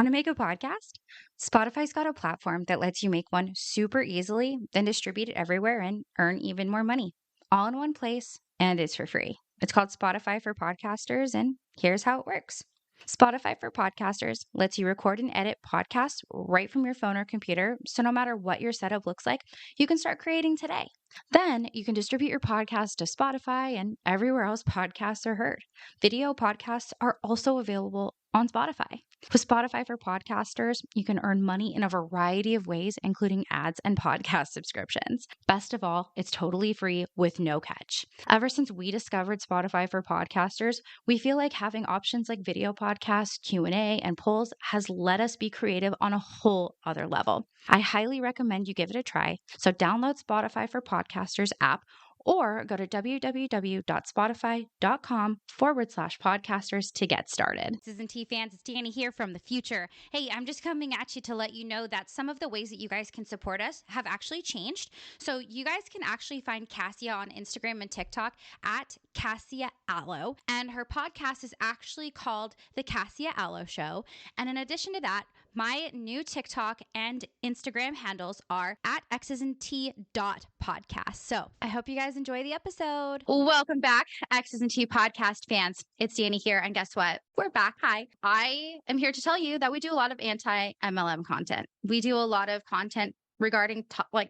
Want to make a podcast? Spotify's got a platform that lets you make one super easily, then distribute it everywhere and earn even more money. All in one place, and it's for free. It's called Spotify for Podcasters, and here's how it works. Spotify for Podcasters lets you record and edit podcasts right from your phone or computer, so no matter what your setup looks like, you can start creating today. Then you can distribute your podcast to Spotify and everywhere else podcasts are heard. Video podcasts are also available on Spotify. With Spotify for Podcasters, you can earn money in a variety of ways, including ads and podcast subscriptions. Best of all, it's totally free with no catch. Ever since we discovered Spotify for Podcasters, we feel like having options like video podcasts, Q&A, and polls has let us be creative on a whole other level. I highly recommend you give it a try. So download Spotify for Podcasters app or go to www.spotify.com/podcasters to get started. Season T fans, it's Danny here from the future. Hey, I'm just coming at you to let you know that some of the ways that you guys can support us have actually changed. So you guys can actually find Cassia on Instagram and TikTok at Cassia Aloe, and her podcast is actually called the Cassia Aloe Show. And in addition to that, my new TikTok and Instagram handles are at Exclusivity.podcast. So I hope you guys enjoy the episode. Welcome back, Exclusivity podcast fans. It's Danny here. And guess what? We're back. Hi. I am here to tell you that we do a lot of anti-MLM content. We do a lot of content regarding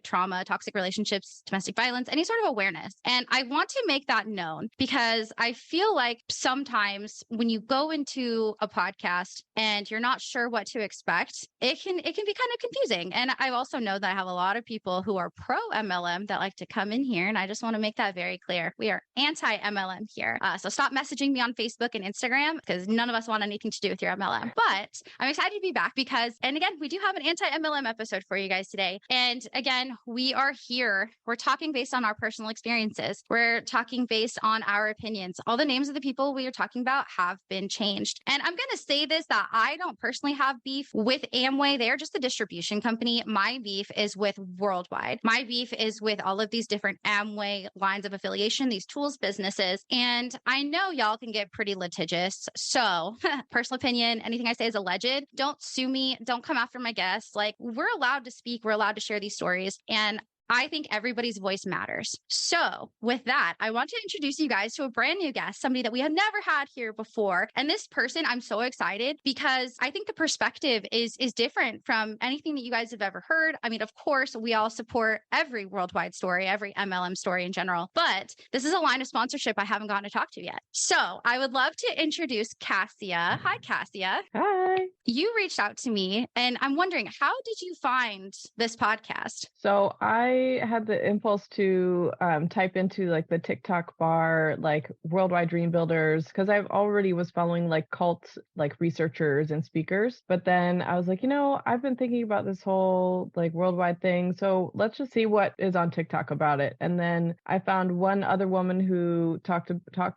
trauma, toxic relationships, domestic violence, any sort of awareness. And I want to make that known because I feel like sometimes when you go into a podcast and you're not sure what to expect, it can be kind of confusing. And I also know that I have a lot of people who are pro MLM that like to come in here. And I just want to make that very clear. We are anti-MLM here. So stop messaging me on Facebook and Instagram because none of us want anything to do with your MLM. But I'm excited to be back because, and again, we do have an anti-MLM episode for you guys today. And again, we are here. We're talking based on our personal experiences. We're talking based on our opinions. All the names of the people we are talking about have been changed. And I'm going to say this, that I don't personally have beef with Amway. They're just a distribution company. My beef is with Worldwide. My beef is with all of these different Amway lines of affiliation, these tools businesses. And I know y'all can get pretty litigious. So personal opinion, anything I say is alleged. Don't sue me. Don't come after my guests. Like, we're allowed to speak. We're allowed to share these stories. And I think everybody's voice matters. So with that, I want to introduce you guys to a brand new guest, somebody that we have never had here before. And this person, I'm so excited because I think the perspective is different from anything that you guys have ever heard. I mean, of course, we all support every worldwide story, every MLM story in general, but this is a line of sponsorship I haven't gotten to talk to yet. So I would love to introduce Cassia. Hi, Cassia. Hi. You reached out to me and I'm wondering, how did you find this podcast? So I had the impulse to type into like the TikTok bar, like worldwide dream builders, because I already was following like cult, like researchers and speakers. But then I was like, I've been thinking about this whole like worldwide thing. So let's just see what is on TikTok about it. And then I found one other woman who talked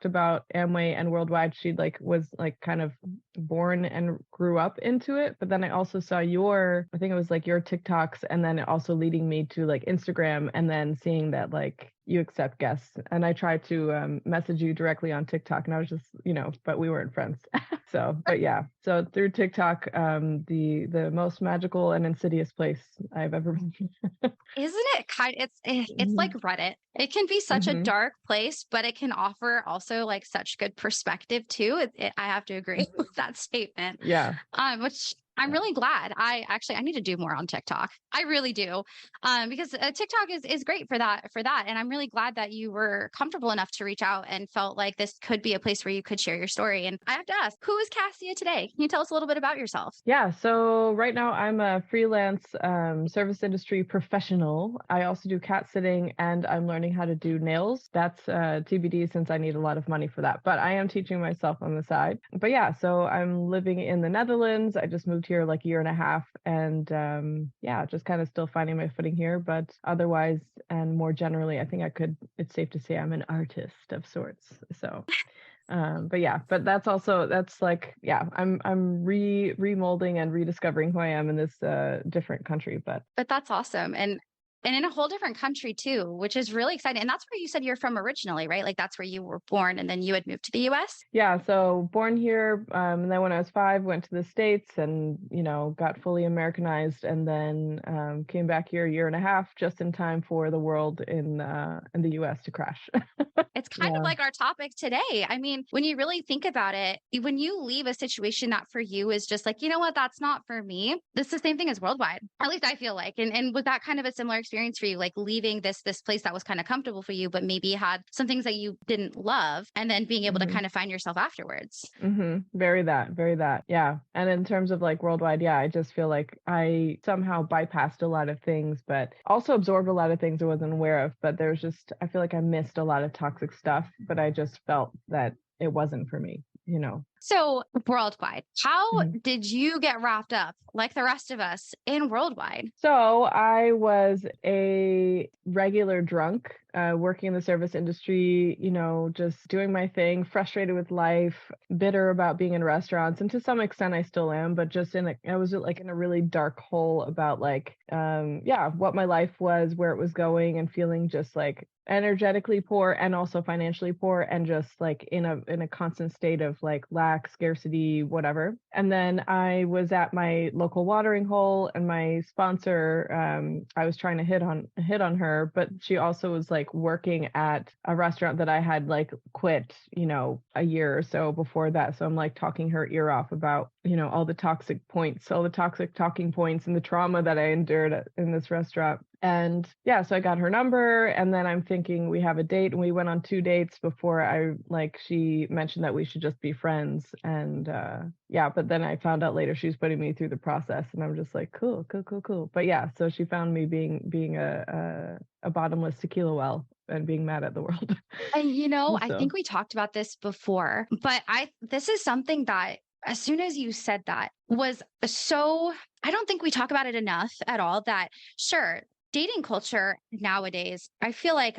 about Amway and worldwide. She like was like kind of born and grew up into it. But then I also saw I think it was like your TikToks, and then it also leading me to like Instagram, and then seeing that like you accept guests. And I tried to message you directly on TikTok, and I was just, but we weren't friends. But yeah. So through TikTok, the most magical and insidious place I've ever been. Isn't it it's like Reddit. It can be such a dark place, but it can offer also like such good perspective too. I have to agree with that statement. Yeah. Which I'm really glad. I need to do more on TikTok. I really do. Because TikTok is great for that. And I'm really glad that you were comfortable enough to reach out and felt like this could be a place where you could share your story. And I have to ask, who is Cassia today? Can you tell us a little bit about yourself? Yeah. So right now I'm a freelance service industry professional. I also do cat sitting, and I'm learning how to do nails. That's TBD, since I need a lot of money for that. But I am teaching myself on the side. But yeah, so I'm living in the Netherlands. I just moved here like a year and a half, and just kind of still finding my footing here. But otherwise, and more generally, I think it's safe to say I'm an artist of sorts. So I'm remolding and rediscovering who I am in this different country. But that's awesome. And and in a whole different country too, which is really exciting. And that's where you said you're from originally, right? Like that's where you were born and then you had moved to the US? Yeah, so born here, and then when I was 5, went to the States and, got fully Americanized, and then came back here a year and a half just in time for the world in the US to crash. It's kind of like our topic today. I mean, when you really think about it, when you leave a situation that for you is just like, you know what, that's not for me. This is the same thing as worldwide. At least I feel like. And was that kind of a similar experience for you, like leaving this place that was kind of comfortable for you, but maybe had some things that you didn't love, and then being able to kind of find yourself afterwards? Very that. Yeah. And in terms of like worldwide, yeah, I just feel like I somehow bypassed a lot of things, but also absorbed a lot of things I wasn't aware of. But there's just, I feel like I missed a lot of toxic stuff, but I just felt that it wasn't for me, So worldwide, how did you get wrapped up like the rest of us in worldwide? So I was a regular drunk, working in the service industry, just doing my thing, frustrated with life, bitter about being in restaurants. And to some extent I still am, but just I was like in a really dark hole about like, what my life was, where it was going, and feeling just like energetically poor and also financially poor, and just like in a constant state of like lack, scarcity, whatever. And then I was at my local watering hole, and my sponsor, I was trying to hit on her, but she also was like working at a restaurant that I had like quit, a year or so before that. So I'm like talking her ear off about, all the toxic talking points and the trauma that I endured in this restaurant. And yeah, so I got her number, and then I'm thinking we have a date, and we went on 2 dates before she mentioned that we should just be friends. And but then I found out later she's putting me through the process, and I'm just like, cool. But yeah, so she found me being a bottomless tequila well and being mad at the world. And I think we talked about this before, but this is something that as soon as you said that was so, I don't think we talk about it enough at all, that sure, dating culture nowadays, I feel like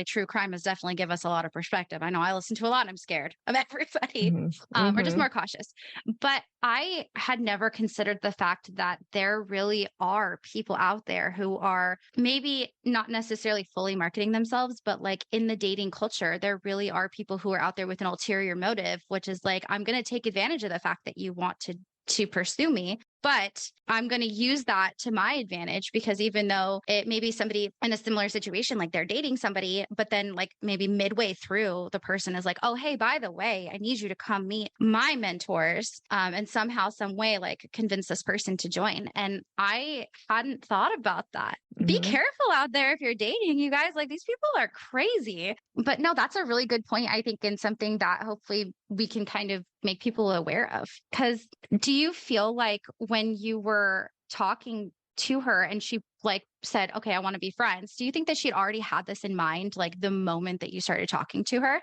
true crime has definitely given us a lot of perspective. I know I listen to a lot. I'm scared of everybody. We're just more cautious. But I had never considered the fact that there really are people out there who are maybe not necessarily fully marketing themselves, but like in the dating culture, there really are people who are out there with an ulterior motive, which is like, I'm going to take advantage of the fact that you want to pursue me, but I'm going to use that to my advantage, because even though it may be somebody in a similar situation, like they're dating somebody, but then like maybe midway through the person is like, oh, hey, by the way, I need you to come meet my mentors, and somehow, some way, like convince this person to join. And I hadn't thought about that. Be careful out there if you're dating, you guys. Like, these people are crazy. But no, that's a really good point, I think, and something that hopefully we can kind of make people aware of. Because do you feel like when you were talking to her and she like said, okay, I want to be friends, do you think that she'd already had this in mind, like the moment that you started talking to her?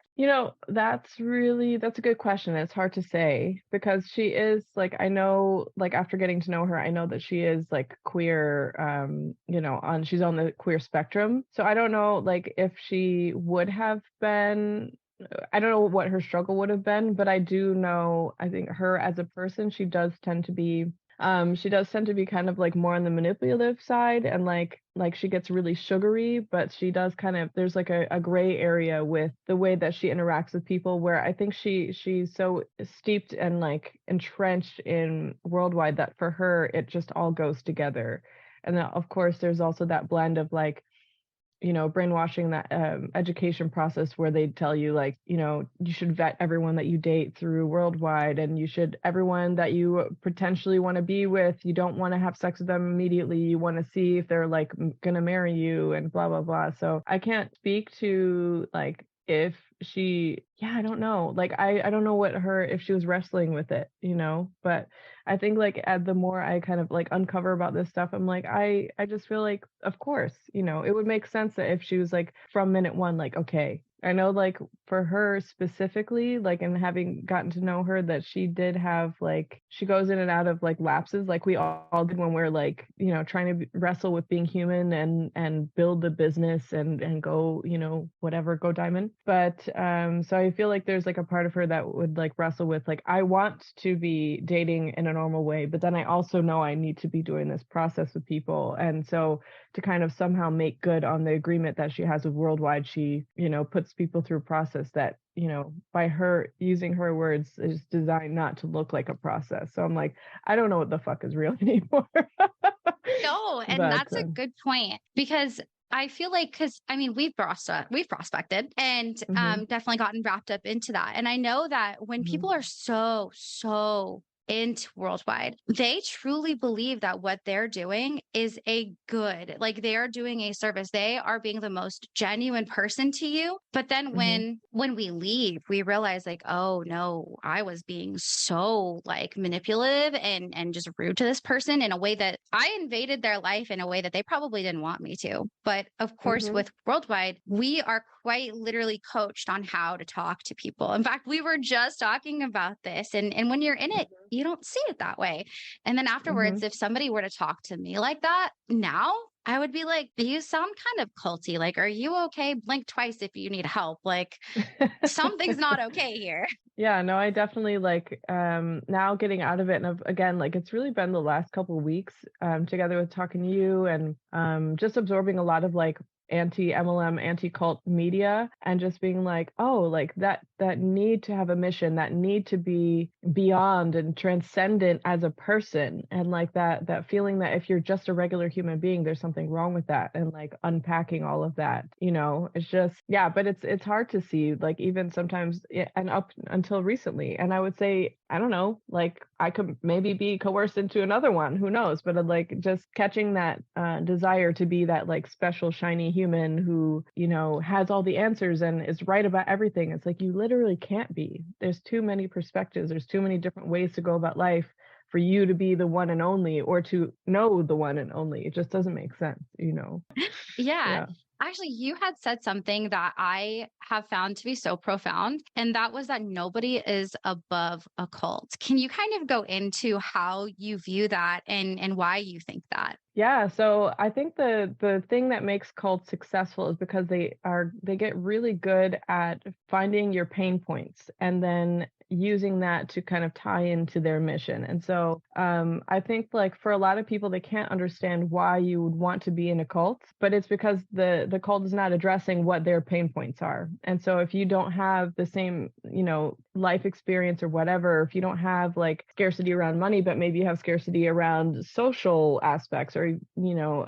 That's a good question. It's hard to say, because she is like, I know, like after getting to know her, I know that she is like queer, she's on the queer spectrum. So I don't know, like if she would have been, I don't know what her struggle would have been, but I do know, I think her as a person, she does tend to be kind of like more on the manipulative side, and like she gets really sugary, but she does kind of, there's like a gray area with the way that she interacts with people, where I think she's so steeped and like entrenched in worldwide that for her it just all goes together. And then, of course, there's also that blend of like, brainwashing, that education process where they tell you like, you should vet everyone that you date through worldwide, and everyone that you potentially want to be with, you don't want to have sex with them immediately. You want to see if they're like gonna marry you and blah, blah, blah. So I can't speak to like if she, I don't know. Like, I don't know if she was wrestling with it, but I think like the more I kind of like uncover about this stuff, I'm like, I just feel like, of course, it would make sense that if she was like from minute one, like, okay, I know like for her specifically, like, and having gotten to know her, that she did have like, she goes in and out of like lapses, like we all did when we're like, you know, trying to wrestle with being human and build the business and go, you know, whatever, go diamond. But so I feel like there's like a part of her that would like wrestle with like, I want to be dating in a normal way, but then I also know I need to be doing this process with people. And so to kind of somehow make good on the agreement that she has with Worldwide, she, you know, puts people through a process that, you know, by her using her words, is designed not to look like a process. So I'm like, I don't know what the fuck is real anymore. No, and But that's a good point, because I feel like, because I mean, we've prospected and definitely gotten wrapped up into that. And I know that when people are so into Worldwide, they truly believe that what they're doing is a good, like they are doing a service. They are being the most genuine person to you. But then when we leave, we realize like, oh no, I was being so like manipulative and just rude to this person in a way that I invaded their life in a way that they probably didn't want me to. But of course, with Worldwide, we are quite literally coached on how to talk to people. In fact, we were just talking about this. And when you're in it, you don't see it that way. And then afterwards, if somebody were to talk to me like that now, I would be like, you sound kind of culty. Like, are you okay? Blink twice if you need help. Like, something's not okay here. Yeah, no, I definitely like now getting out of it. And again, like it's really been the last couple of weeks together with talking to you and just absorbing a lot of like anti-MLM, anti-cult media, and just being like, oh, like that need to have a mission, that need to be beyond and transcendent as a person, and like that feeling that if you're just a regular human being, there's something wrong with that, and like unpacking all of that, you know, it's just, yeah, but it's hard to see, like even sometimes, and up until recently, and I would say, I don't know, like I could maybe be coerced into another one, who knows, but like just catching that desire to be that like special shiny human who, you know, has all the answers and is right about everything. It's like you literally can't be. There's too many perspectives, there's too many different ways to go about life for you to be the one and only, or to know the one and only. It just doesn't make sense, you know. Yeah. Actually, you had said something that I have found to be so profound, and that was that nobody is above a cult. Can you kind of go into how you view that and why you think that? Yeah, so I think the thing that makes cults successful is because they get really good at finding your pain points and then using that to kind of tie into their mission. And so I think like for a lot of people, they can't understand why you would want to be in a cult, but it's because the cult is not addressing what their pain points are. And so if you don't have the same, you know, life experience or whatever, if you don't have like scarcity around money, but maybe you have scarcity around social aspects, or, you know,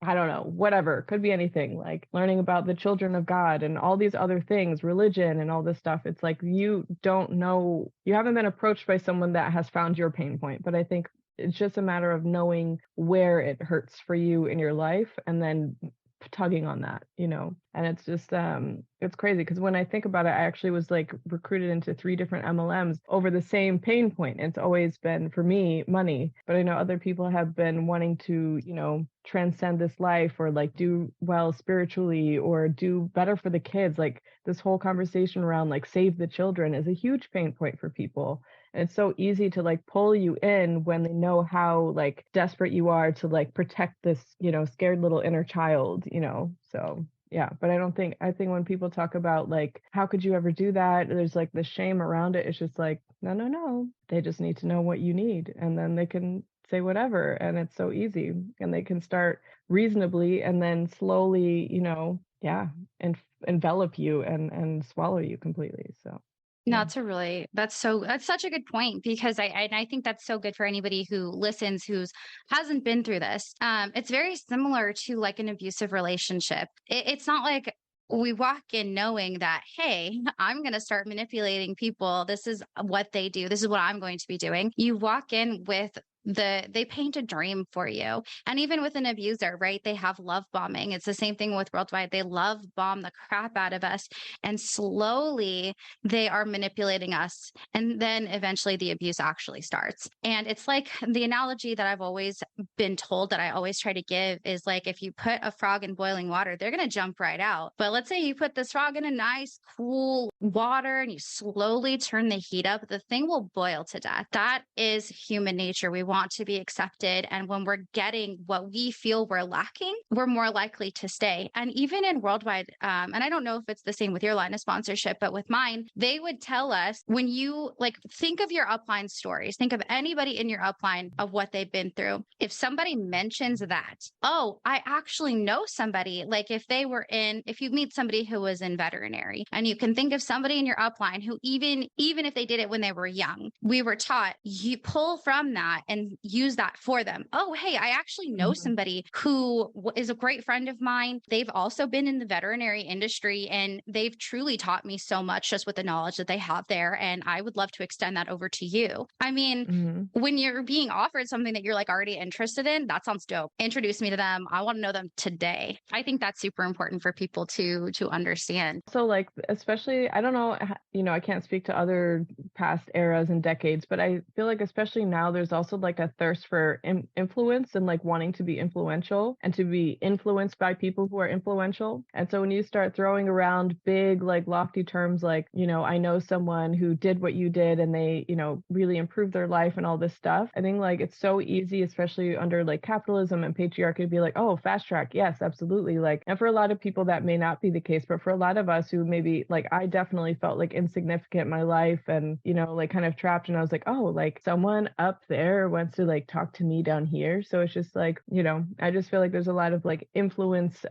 I don't know, whatever, could be anything, like learning about the children of God and all these other things, religion and all this stuff. It's like you don't know, you haven't been approached by someone that has found your pain point. But I think it's just a matter of knowing where it hurts for you in your life and then tugging on that, you know. And it's just it's crazy because when I think about it, I actually was like recruited into 3 different MLMs over the same pain point. It's always been, for me, money, but I know other people have been wanting to, you know, transcend this life, or like do well spiritually, or do better for the kids. Like this whole conversation around like save the children is a huge pain point for people. And it's so easy to like pull you in when they know how like desperate you are to like protect this, you know, scared little inner child, you know. So yeah, but I think when people talk about like, how could you ever do that? There's like the shame around it. It's just like, no. They just need to know what you need, and then they can say whatever. And it's so easy, and they can start reasonably and then slowly, you know, and envelop you and swallow you completely. So No, that's such a good point, because I think that's so good for anybody who listens, who's hasn't been through this. It's very similar to like an abusive relationship. It's not like we walk in knowing that, hey, I'm going to start manipulating people. This is what they do. This is what I'm going to be doing. You walk in with they paint a dream for you. And even with an abuser, right? They have love bombing. It's the same thing with Worldwide. They love bomb the crap out of us. And slowly they are manipulating us. And then eventually the abuse actually starts. And it's like the analogy that I've always been told that I always try to give is like, if you put a frog in boiling water, they're going to jump right out. But let's say you put this frog in a nice, cool water and you slowly turn the heat up, the thing will boil to death. That is human nature. We want to be accepted. And when we're getting what we feel we're lacking, we're more likely to stay. And even in Worldwide, and I don't know if it's the same with your line of sponsorship, but with mine, they would tell us when you like, think of your upline stories, think of anybody in your upline of what they've been through. If somebody mentions that, oh, I actually know somebody, like if you meet somebody who was in veterinary and you can think of somebody in your upline who even if they did it when they were young, we were taught you pull from that and use that for them. Oh, hey, I actually know somebody who is a great friend of mine. They've also been in the veterinary industry and they've truly taught me so much just with the knowledge that they have there. And I would love to extend that over to you. I mean, when you're being offered something that you're like already interested in, that sounds dope. Introduce me to them. I want to know them today. I think that's super important for people to understand. So like, especially, I don't know, I can't speak to other past eras and decades, but I feel like especially now there's also like a thirst for influence and like wanting to be influential and to be influenced by people who are influential. And so when you start throwing around big, like lofty terms, like, I know someone who did what you did and they, really improved their life and all this stuff. I think like it's so easy, especially under like capitalism and patriarchy, to be like, oh, fast track. Yes, absolutely. Like, and for a lot of people that may not be the case, but for a lot of us who maybe like, I definitely felt like insignificant in my life and, like kind of trapped. And I was like, oh, like someone up there wants to like talk to me down here. So it's just like, I just feel like there's a lot of like influence-based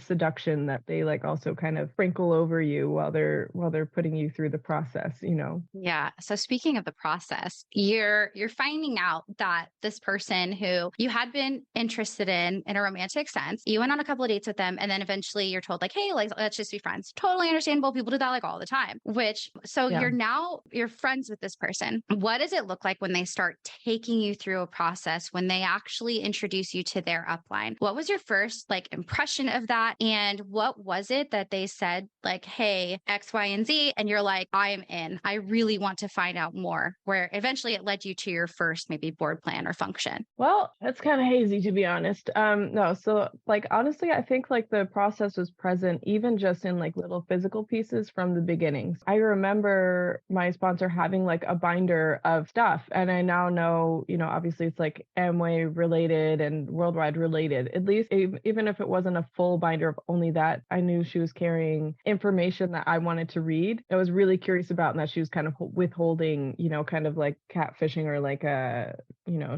seduction that they like also kind of sprinkle over you while they're putting you through the process, Yeah. So speaking of the process, you're finding out that this person who you had been interested in a romantic sense, you went on a couple of dates with them, and then eventually you're told like, hey, like let's just be friends. Totally understandable. People do that like all the time. You're friends with this person. What does it look like when they start taking you through a process, when they actually introduce you to their upline? What was your first like impression of that? And what was it that they said like, hey, X, Y, and Z? And you're like, I am in. I really want to find out more, where eventually it led you to your first maybe board plan or function. Well, that's kind of hazy, to be honest. No, so like, honestly, I think like the process was present even just in like little physical pieces from the beginnings. I remember my sponsor having like a binder of stuff, and I now know, obviously it's like Amway related and Worldwide related, at least even if it wasn't a full binder of only that, I knew she was carrying information that I wanted to read. I was really curious about, and that she was kind of withholding, kind of like catfishing or like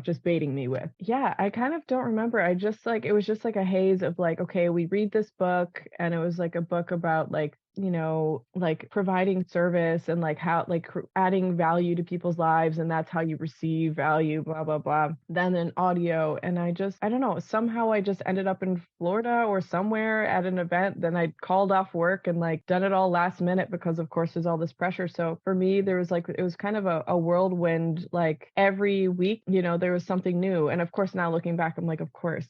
just baiting me with. Yeah, I kind of don't remember. I just like, it was just like a haze of like, okay, we read this book, and it was like a book about like, like providing service and like how like adding value to people's lives, and that's how you receive value, blah blah blah. Then an audio, and I don't know, somehow I just ended up in Florida or somewhere at an event. Then I called off work and like done it all last minute because of course there's all this pressure. So for me, there was like, it was kind of a whirlwind. Like every week, there was something new. And of course now looking back, I'm like, of course,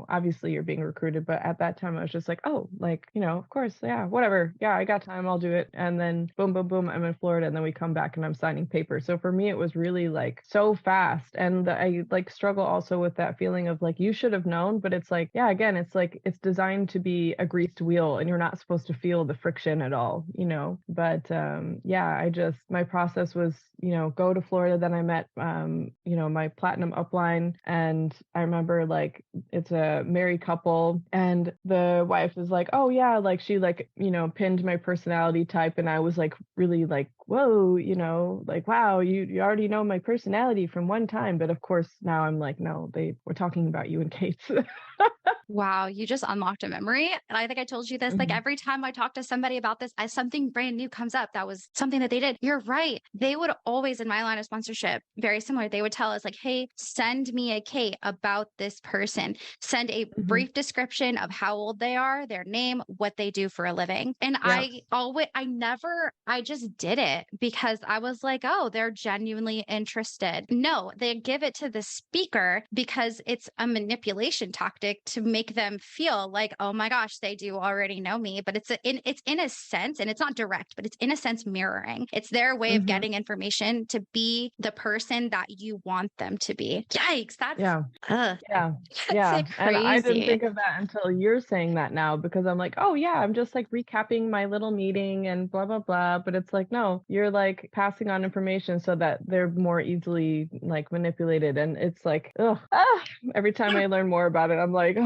obviously you're being recruited, but at that time I was just like, oh, like, of course, yeah, whatever, yeah, I got time, I'll do it. And then boom, boom, boom, I'm in Florida, and then we come back and I'm signing papers. So for me, it was really like so fast. And I like struggle also with that feeling of like, you should have known, but it's like, yeah, again, it's like, it's designed to be a greased wheel and you're not supposed to feel the friction at all, but yeah, my process was, go to Florida. Then I met, my platinum upline, and I remember like, it's a married couple, and the wife was like, oh yeah, like she like, pinned my personality type, and I was like really like, whoa, like, wow, you already know my personality from one time. But of course now I'm like, no, they were talking about you and Kate's. Wow, you just unlocked a memory. And I think I told you this, like every time I talk to somebody about this, something brand new comes up. That was something that they did. You're right. They would always, in my line of sponsorship, very similar, they would tell us like, hey, send me a Kate about this person. Send a brief description of how old they are, their name, what they do for a living. And I just did it because I was like, oh, they're genuinely interested. No, they give it to the speaker because it's a manipulation tactic to make them feel like, oh my gosh, they do already know me. But it's in a sense, and it's not direct, but it's in a sense mirroring. It's their way of getting information to be the person that you want them to be. Yikes. That's crazy. And I didn't think of that until you're saying that now, because I'm like, oh yeah, I'm just like recapping my little meeting and blah, blah, blah. But it's like, no, you're like passing on information so that they're more easily like manipulated. And it's like, every time I learn more about it, I'm like,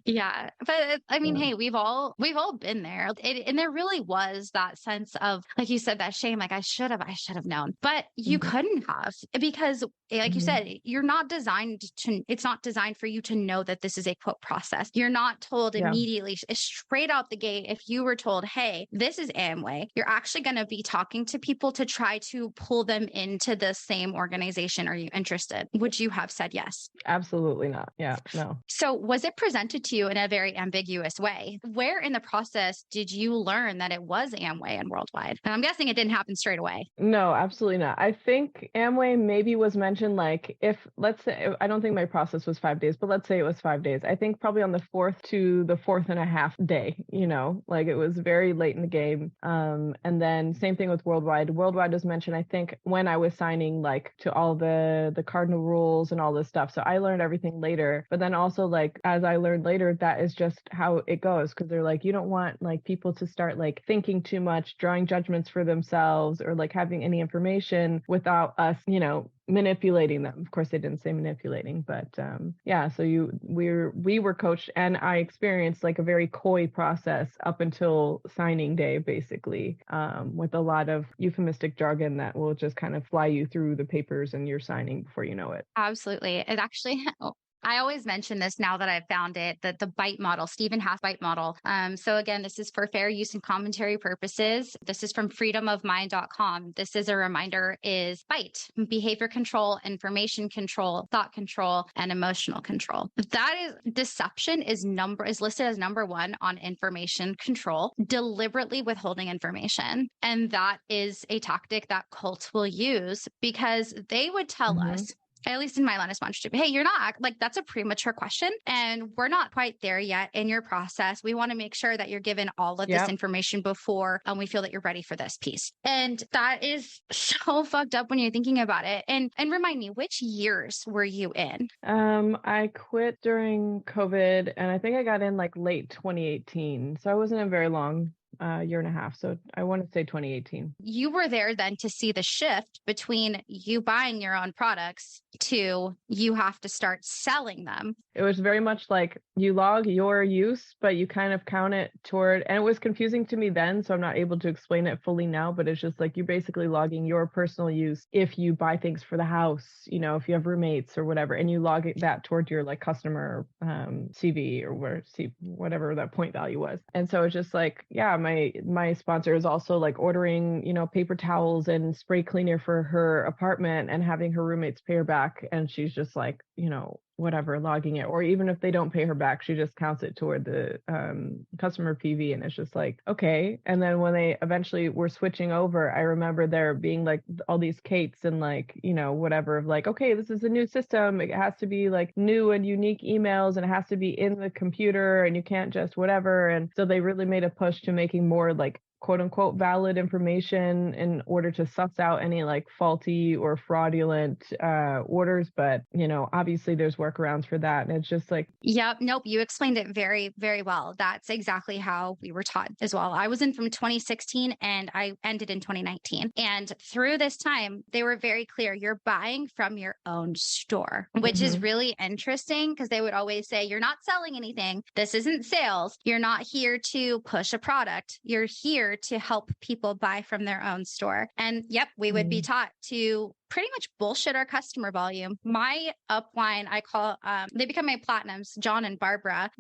Yeah. But I mean, hey, we've all been there. And there really was that sense of, like you said, that shame, like I should have known, but you couldn't have, because like you said, you're not designed to, it's not designed for you to know that this is a quote process. You're not told immediately straight out the gate. If you were told, hey, this is Amway, you're actually going to be talking to people to try to pull them into the same organization. Are you interested? Would you have said yes? Absolutely not. Yeah, no. So was it presented to you in a very ambiguous way? Where in the process did you learn that it was Amway and Worldwide? And I'm guessing it didn't happen straight away. No, absolutely not. I think Amway maybe was mentioned like if, let's say, I don't think my process was 5 days, but let's say it was 5 days. I think probably on the 4th to the 4th and a half day, like it was very late in the game. And then same thing with Worldwide. Worldwide was mentioned, I think, when I was signing like to all the cardinal rules and all this stuff. So I learned everything later, but then also like, as I learned later, that is just how it goes. Because they're like, you don't want like people to start like thinking too much, drawing judgments for themselves, or like having any information without us, manipulating them. Of course, they didn't say manipulating, but so we were coached, and I experienced like a very coy process up until signing day, basically, with a lot of euphemistic jargon that will just kind of fly you through the papers and you're signing before you know it. Absolutely. It actually, I always mention this now that I've found it, that the BITE model, Stephen Haas BITE model. So again, this is for fair use and commentary purposes. This is from freedomofmind.com. This is a reminder, is BITE: behavior control, information control, thought control, and emotional control. That is, deception is listed as number 1 on information control, deliberately withholding information. And that is a tactic that cults will use, because they would tell us, at least in my line of sponsorship, hey, you're not, like, that's a premature question, and we're not quite there yet in your process. We want to make sure that you're given all of this information before we feel that you're ready for this piece. And that is so fucked up when you're thinking about it. And remind me, which years were you in? I quit during COVID, and I think I got in like late 2018. So I wasn't in very long. Year and a half. So I want to say 2018. You were there then to see the shift between you buying your own products to you have to start selling them. It was very much like you log your use, but you kind of count it toward, and it was confusing to me then, so I'm not able to explain it fully now, but it's just like you're basically logging your personal use if you buy things for the house, if you have roommates or whatever, and you log that toward your like customer CV or whatever that point value was. And so it's just like, yeah, my sponsor is also like ordering, paper towels and spray cleaner for her apartment and having her roommates pay her back. And she's just like, whatever, logging it. Or even if they don't pay her back, she just counts it toward the customer PV. And it's just like, okay. And then when they eventually were switching over, I remember there being like all these Kates and like, whatever of like, okay, this is a new system. It has to be like new and unique emails, and it has to be in the computer, and you can't just whatever. And so they really made a push to making more like quote unquote valid information in order to suss out any like faulty or fraudulent orders. But, obviously there's workarounds for that. And it's just like, yep. Nope. You explained it very, very well. That's exactly how we were taught as well. I was in from 2016 and I ended in 2019. And through this time, they were very clear. You're buying from your own store, which is really interesting, because they would always say, you're not selling anything. This isn't sales. You're not here to push a product. You're here to help people buy from their own store. And yep, we would be taught to pretty much bullshit our customer volume. My upline, I call, they become my platinums, John and Barbara.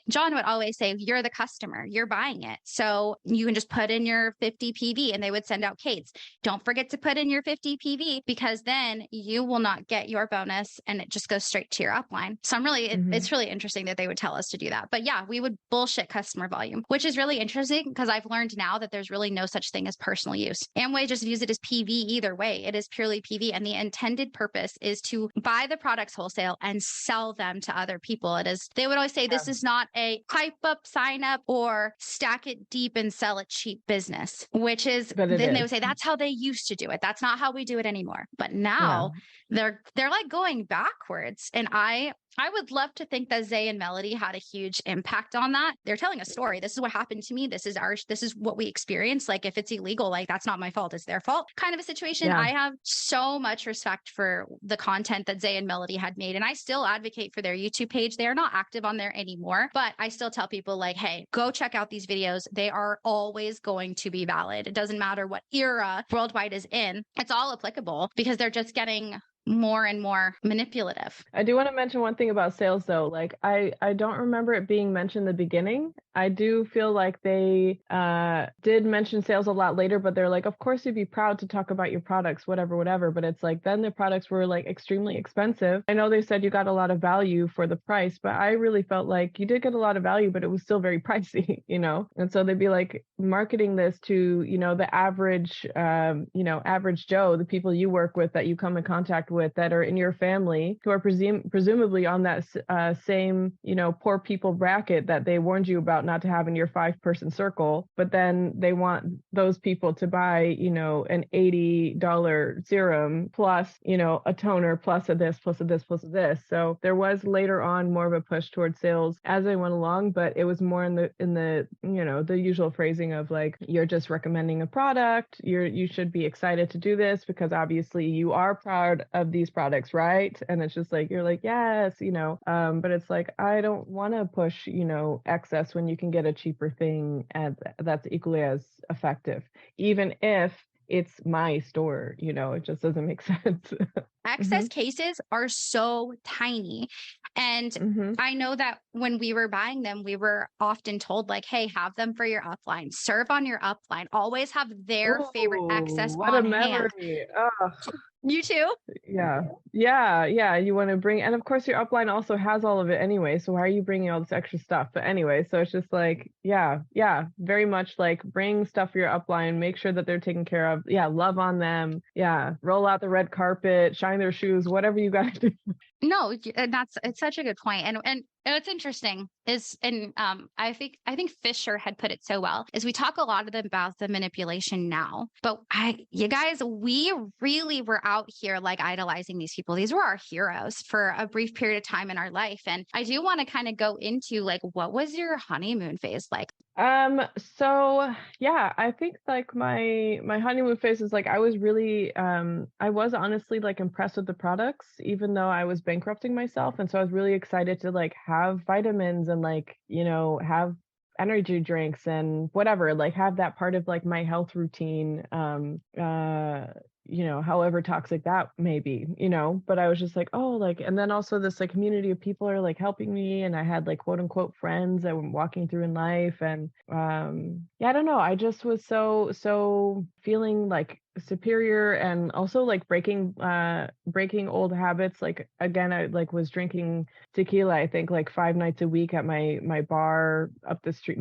John would always say, you're the customer, you're buying it. So you can just put in your 50 PV and they would send out Kates. Don't forget to put in your 50 PV because then you will not get your bonus and it just goes straight to your upline. So it's really interesting that they would tell us to do that. But yeah, we would bullshit customer volume, which is really interesting because I've learned now that there's really no such thing as personal use. Amway just views it as PV either way. It is purely PV. And the intended purpose is to buy the products wholesale and sell them to other people. They would always say, this is not a hype up, sign up, or stack it deep and sell it cheap business, which is, then they would say, that's how they used to do it. That's not how we do it anymore. But now they're like going backwards. And I would love to think that Zay and Melody had a huge impact on that. They're telling a story. This is what happened to me. This is what we experienced. Like if it's illegal, like that's not my fault. It's their fault kind of a situation. Yeah. I have so much respect for the content that Zay and Melody had made. And I still advocate for their YouTube page. They are not active on there anymore, but I still tell people like, hey, go check out these videos. They are always going to be valid. It doesn't matter what era Worldwide is in. It's all applicable because they're just getting more and more manipulative. I do want to mention one thing about sales though. Like I don't remember it being mentioned in the beginning. I do feel like they did mention sales a lot later, but they're like, of course you'd be proud to talk about your products, whatever. But it's like, then the products were like extremely expensive. I know they said you got a lot of value for the price, but I really felt like you did get a lot of value, but it was still very pricey, you know? And so they'd be like marketing this to, you know, the average, average Joe, the people you work with that you come in contact with that are in your family who are presumably on that same, you know, poor people bracket that they warned you about not to have in your 5-person circle, but then they want those people to buy, you know, an $80 serum plus, you know, a toner plus a this, plus a this, plus a this. So there was later on more of a push towards sales as I went along, but it was more in the, you know, the usual phrasing of like, you're just recommending a product. You should be excited to do this because obviously you are proud of these products, right? And it's just like, you're like, yes, you know, but it's like, I don't want to push, you know, excess when you can get a cheaper thing and that's equally as effective, even if it's my store, you know, it just doesn't make sense. Excess cases are so tiny. And I know that when we were buying them, we were often told like, hey, have them for your upline, serve on your upline, always have their favorite excess on hand. You too? Yeah. You want to bring, and of course your upline also has all of it anyway. So why are you bringing all this extra stuff? But anyway, so it's just like, yeah, very much like bring stuff for your upline, make sure that they're taken care of. Yeah. Love on them. Yeah. Roll out the red carpet, shine their shoes, whatever you got to do. No, it's such a good point. And what's interesting is, and I think Fisher had put it so well, is we talk a lot about the manipulation now, but you guys, we really were out here like idolizing these people. These were our heroes for a brief period of time in our life. And I do want to kind of go into like, what was your honeymoon phase like? So yeah, I think like my honeymoon phase is like, I was really, I was honestly like impressed with the products, even though I was bankrupting myself. And so I was really excited to like have vitamins and like, you know, have energy drinks and whatever, like have that part of like my health routine, you know, however toxic that may be, you know, but I was just like, oh, like, and then also this like community of people are like helping me. And I had like quote unquote friends that were walking through in life. And I don't know. I just was so feeling like superior and also like breaking old habits. Like, again, I like was drinking tequila, I think like 5 nights a week at my bar up the street,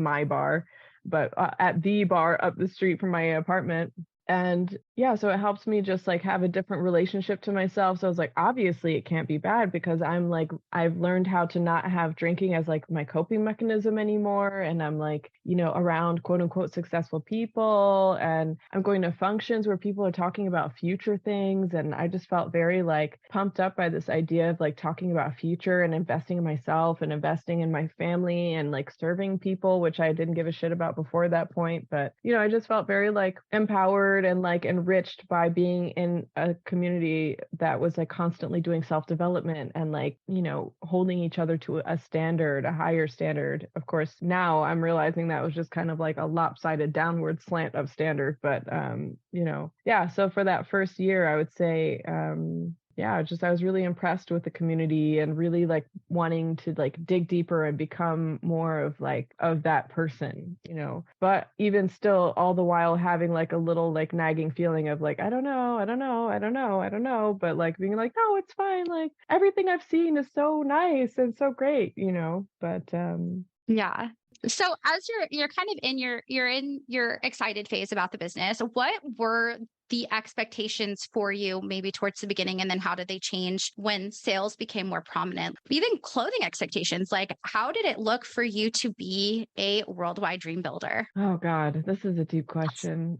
but at the bar up the street from my apartment. And yeah, so it helps me just like have a different relationship to myself. So I was like, obviously it can't be bad because I'm like, I've learned how to not have drinking as like my coping mechanism anymore. And I'm like, you know, around quote unquote successful people, and I'm going to functions where people are talking about future things. And I just felt very like pumped up by this idea of like talking about future and investing in myself and investing in my family and like serving people, which I didn't give a shit about before that point. But, you know, I just felt very like empowered empowered and like enriched by being in a community that was like constantly doing self-development and like, holding each other to a standard, a higher standard. Of course, now I'm realizing that was just kind of like a lopsided downward slant of standard. But, yeah. So for that first year, I would say, I was really impressed with the community and really like wanting to like dig deeper and become more of that person, but even still all the while having like a little like nagging feeling of like, I don't know, but like being like, no, it's fine. Like everything I've seen is so nice and so great, but, yeah. So as you're kind of you're in your excited phase about the business, what were the expectations for you maybe towards the beginning, and then how did they change when sales became more prominent? Even clothing expectations, like how did it look for you to be a worldwide dream builder? Oh God, this is a deep question.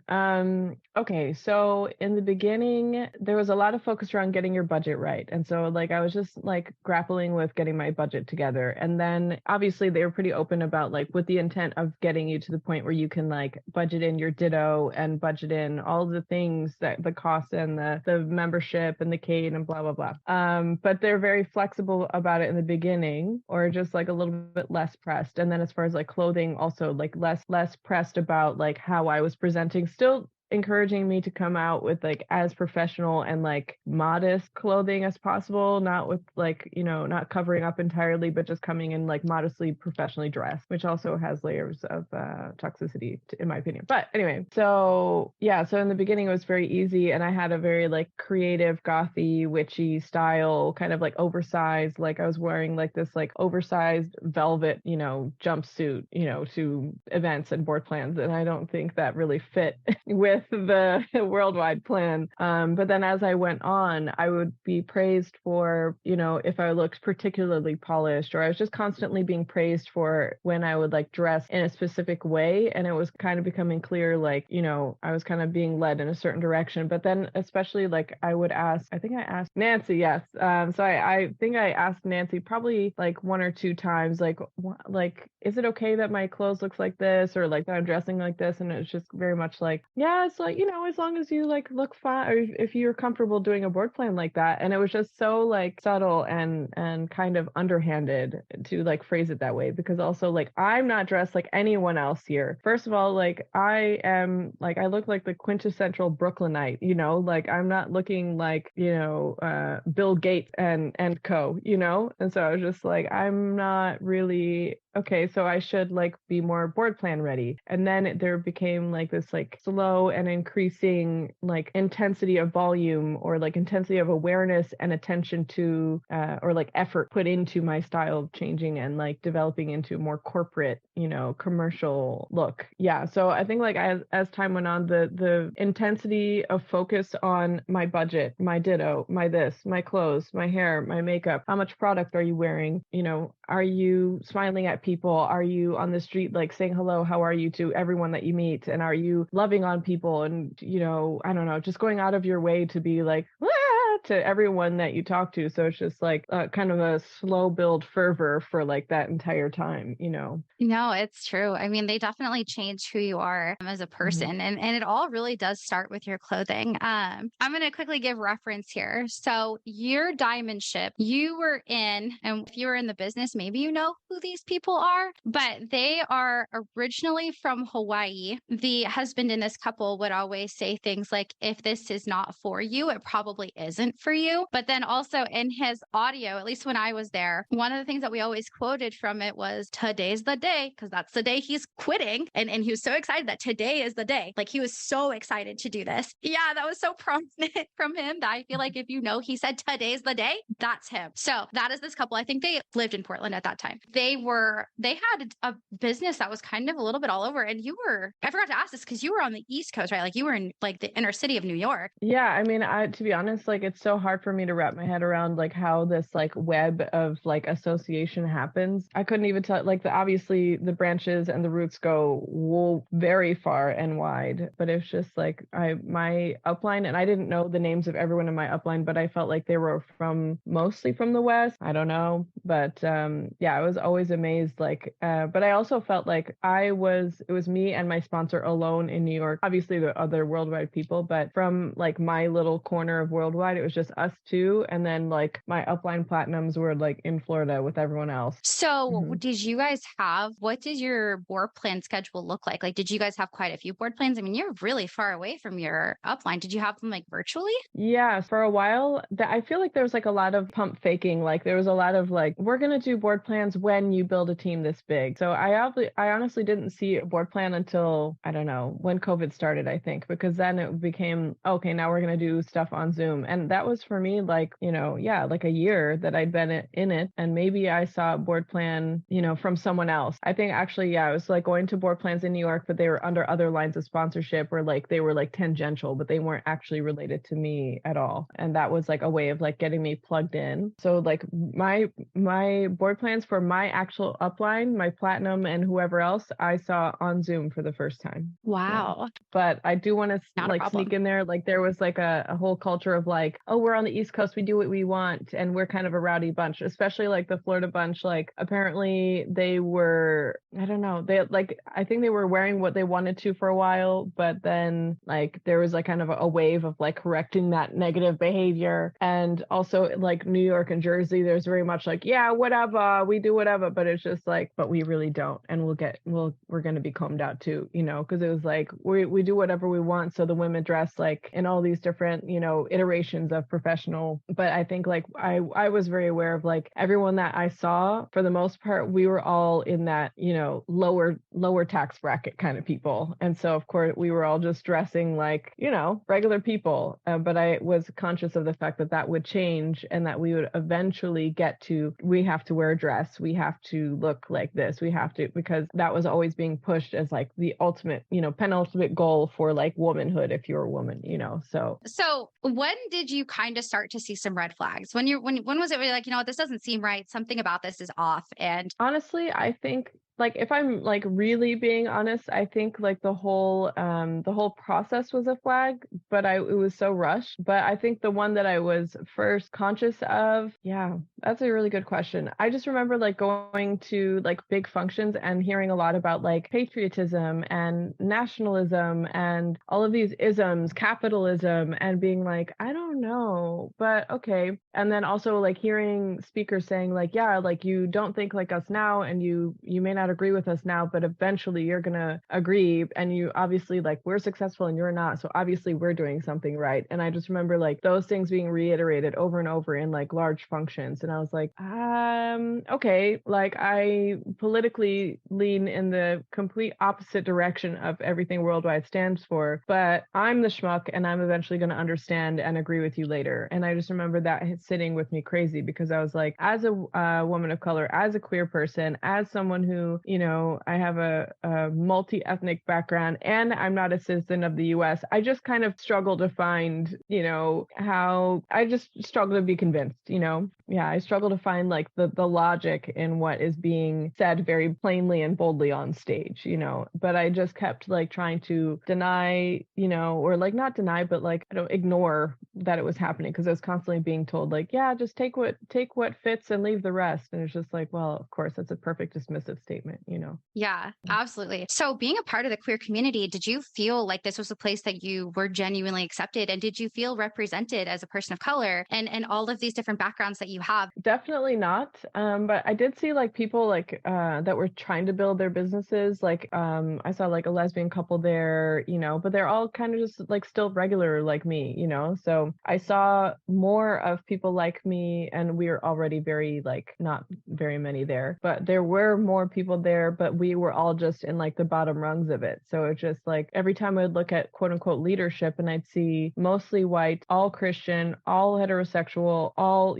Okay, so in the beginning, there was a lot of focus around getting your budget right. And so like I was just like grappling with getting my budget together. And then obviously they were pretty open about like with the intent of getting you to the point where you can like budget in your ditto and budget in all the things that the costs and the membership and the Kate and blah, blah, blah. But they're very flexible about it in the beginning, or just like a little bit less pressed. And then as far as like clothing, also like less pressed about like how I was presenting, still encouraging me to come out with like as professional and like modest clothing as possible, not with like, not covering up entirely, but just coming in like modestly professionally dressed, which also has layers of toxicity in my opinion. But anyway, so in the beginning it was very easy, and I had a very like creative gothy witchy style, kind of like oversized, like I was wearing like this like oversized velvet jumpsuit to events and board plans, and I don't think that really fit with the worldwide plan. But then as I went on, I would be praised for, if I looked particularly polished, or I was just constantly being praised for when I would like dress in a specific way. And it was kind of becoming clear, like, I was kind of being led in a certain direction. But then especially like I think I asked Nancy, yes. So I think I asked Nancy probably like one or two times, like, is it okay that my clothes looks like this, or like that I'm dressing like this? And it's just very much like, yeah, it's like, as long as you like look fine, or if you're comfortable doing a board plan like that. And it was just so like subtle and kind of underhanded to like phrase it that way, because also like I'm not dressed like anyone else here. First of all, like I look like the quintessential Brooklynite, like I'm not looking like, Bill Gates and co, and so I was just like, I'm not really okay, so I should like be more board plan ready. And then there became like this like slow and increasing like intensity of volume, or like intensity of awareness and attention to or like effort put into my style of changing and like developing into a more corporate, commercial look. Yeah. So I think like as time went on, the intensity of focus on my budget, my ditto, my this, my clothes, my hair, my makeup, how much product are you wearing? Are you smiling at people? Are you on the street like saying hello, how are you to everyone that you meet? And are you loving on people? And I don't know, just going out of your way to be like to everyone that you talk to. So it's just like kind of a slow build fervor for like that entire time. No, it's true. I mean, they definitely change who you are as a person, and it all really does start with your clothing. I'm going to quickly give reference here. So your diamond ship, you were in, and if you were in the business, maybe you know who these people are, but they are originally from Hawaii. The husband in this couple would always say things like, if this is not for you, it probably isn't for you. But then also in his audio, at least when I was there, one of the things that we always quoted from it was, today's the day, because that's the day he's quitting. And he was so excited that today is the day. Like he was so excited to do this. Yeah, that was so prominent from him that I feel like if he said today's the day, that's him. So that is this couple. I think they lived in Portland at that time. They had a business that was kind of a little bit all over. And I forgot to ask this because you were on the East Coast, right? Like you were in like the inner city of New York. Yeah. I mean, to be honest, like it's so hard for me to wrap my head around like how this like web of like association happens. I couldn't even tell, like obviously the branches and the roots go very far and wide, but it's just like my upline, and I didn't know the names of everyone in my upline, but I felt like they were mostly from the West. I don't know, but yeah, I was always amazed. Like, but I also felt like it was me and my sponsor alone in New York. Obviously, the other worldwide people, but from like my little corner of worldwide, it was just us two, and then like my upline platinums were like in Florida with everyone else. So did you guys what did your board plan schedule look like? Like, did you guys have quite a few board plans? I mean, you're really far away from your upline. Did you have them like virtually? Yeah, for a while, I feel like there was like a lot of pump faking. Like there was a lot of like, we're going to do board plans when you build a team this big. So I honestly didn't see a board plan until, I don't know, when COVID started, I think, because then it became, okay, now we're going to do stuff on Zoom. And that was for me, like, like a year that I'd been in it. And maybe I saw a board plan, from someone else. I think actually, yeah, I was like going to board plans in New York, but they were under other lines of sponsorship, or like they were like tangential, but they weren't actually related to me at all. And that was like a way of like getting me plugged in. So like my board plans for my actual upline, my platinum and whoever else, I saw on Zoom for the first time. Wow. Yeah. But I do want to like sneak in there. Like there was like a whole culture of like, oh, we're on the East Coast, we do what we want, and we're kind of a rowdy bunch, especially like the Florida bunch. Like apparently they were, I don't know, they like, I think they were wearing what they wanted to for a while, but then like there was like kind of a wave of like correcting that negative behavior. And also like New York and Jersey, there's very much like, yeah, whatever, we do whatever, but it's just like, but we really don't, and we're going to be combed out too, because it was like we do whatever we want. So the women dress like in all these different iterations of professional, but I think like I was very aware of like everyone that I saw, for the most part, we were all in that lower tax bracket kind of people, and so of course we were all just dressing like regular people, but I was conscious of the fact that would change, and that we would eventually get to, we have to wear a dress, we have to look like this, we have to, because that was always being pushed as like the ultimate penultimate goal for like womanhood, if you're a woman, so when did you kind of start to see some red flags? When was it really like, this doesn't seem right, something about this is off? And honestly, I think, like, if I'm like really being honest, I think like the whole process was a flag, but it was so rushed. But I think the one that I was first conscious of, yeah, that's a really good question. I just remember like going to like big functions and hearing a lot about like patriotism and nationalism and all of these isms, capitalism, and being like, I don't know, but okay. And then also like hearing speakers saying like, yeah, like you don't think like us now, and you may not agree with us now, but eventually you're gonna agree, and you obviously, like, we're successful and you're not, so obviously we're doing something right. And I just remember like those things being reiterated over and over in like large functions, and I was like, okay, like I politically lean in the complete opposite direction of everything Worldwide stands for, but I'm the schmuck and I'm eventually going to understand and agree with you later. And I just remember that sitting with me crazy, because I was like, as a woman of color, as a queer person, as someone who, I have a multi-ethnic background, and I'm not a citizen of the US, I just kind of struggle to find, how I just struggle to be convinced, Yeah, I struggle to find like the logic in what is being said very plainly and boldly on stage, but I just kept like trying to deny, or like not deny, but like, I don't ignore that it was happening, because I was constantly being told like, yeah, just take what fits and leave the rest. And it's just like, well, of course, that's a perfect dismissive statement, Yeah, absolutely. So being a part of the queer community, did you feel like this was a place that you were genuinely accepted? And did you feel represented as a person of color and all of these different backgrounds that you have? Definitely not. But I did see like people like that were trying to build their businesses. Like I saw like a lesbian couple there, but they're all kind of just like still regular like me, So I saw more of people like me, and we were already very like not very many there, but there were more people people there, but we were all just in like the bottom rungs of it. So it's just like every time I would look at quote unquote leadership and I'd see mostly white, all Christian, all heterosexual, all,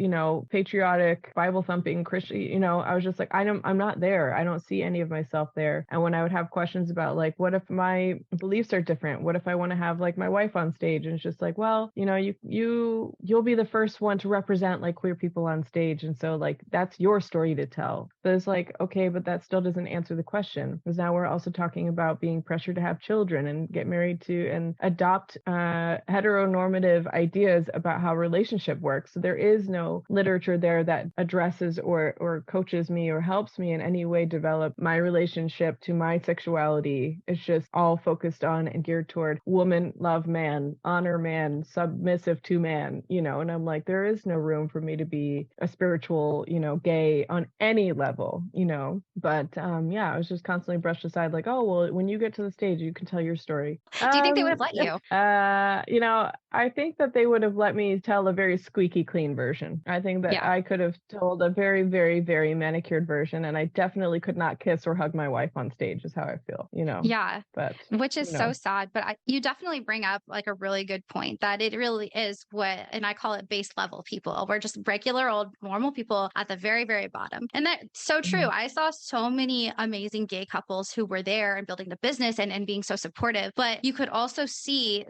patriotic, Bible thumping Christian, I was just like, I'm not there. I don't see any of myself there. And when I would have questions about like, what if my beliefs are different? What if I want to have like my wife on stage? And it's just like, well, you'll be the first one to represent like queer people on stage. And so like, that's your story to tell. But it's like, okay, but that still doesn't answer the question, because now we're also talking about being pressured to have children and get married to and adopt heteronormative ideas about how relationship works. So there is no literature there that addresses or coaches me or helps me in any way develop my relationship to my sexuality. It's just all focused on and geared toward woman, love man, honor man, submissive to man, and I'm like, there is no room for me to be a spiritual, gay on any level, but I was just constantly brushed aside like, oh, well, when you get to the stage, you can tell your story. Do you think they would have let you? I think that they would have let me tell a very squeaky clean version. I think that I could have told a very, very, very manicured version, and I definitely could not kiss or hug my wife on stage is how I feel, Yeah. But which is so sad. But you definitely bring up like a really good point that it really is and I call it base level people. We're just regular old normal people at the very, very bottom. And that's so true. Mm-hmm. I saw so many amazing gay couples who were there and building the business and being so supportive. But you could also see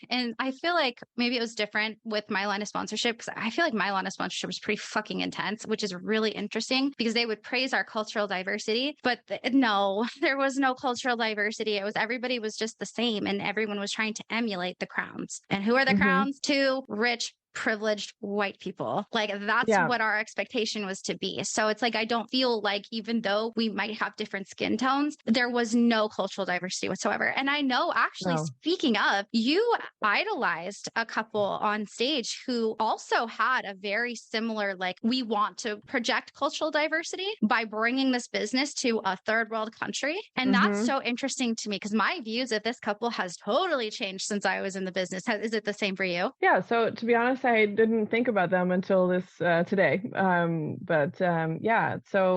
and I feel like maybe it was different with my line of sponsorship, because I feel like my line of sponsorship was pretty fucking intense, which is really interesting because they would praise our cultural diversity. But no, there was no cultural diversity. Everybody was just the same, and everyone was trying to emulate the crowns. And who are the crowns? Two rich, privileged white people. Like that's what our expectation was to be. So it's like, I don't feel like even though we might have different skin tones, there was no cultural diversity whatsoever. And I know actually, speaking of, you idolized a couple on stage who also had a very similar, like, we want to project cultural diversity by bringing this business to a third world country. And that's so interesting to me, because my views of this couple has totally changed since I was in the business. Is it the same for you? Yeah. So to be honest, I didn't think about them until this today. So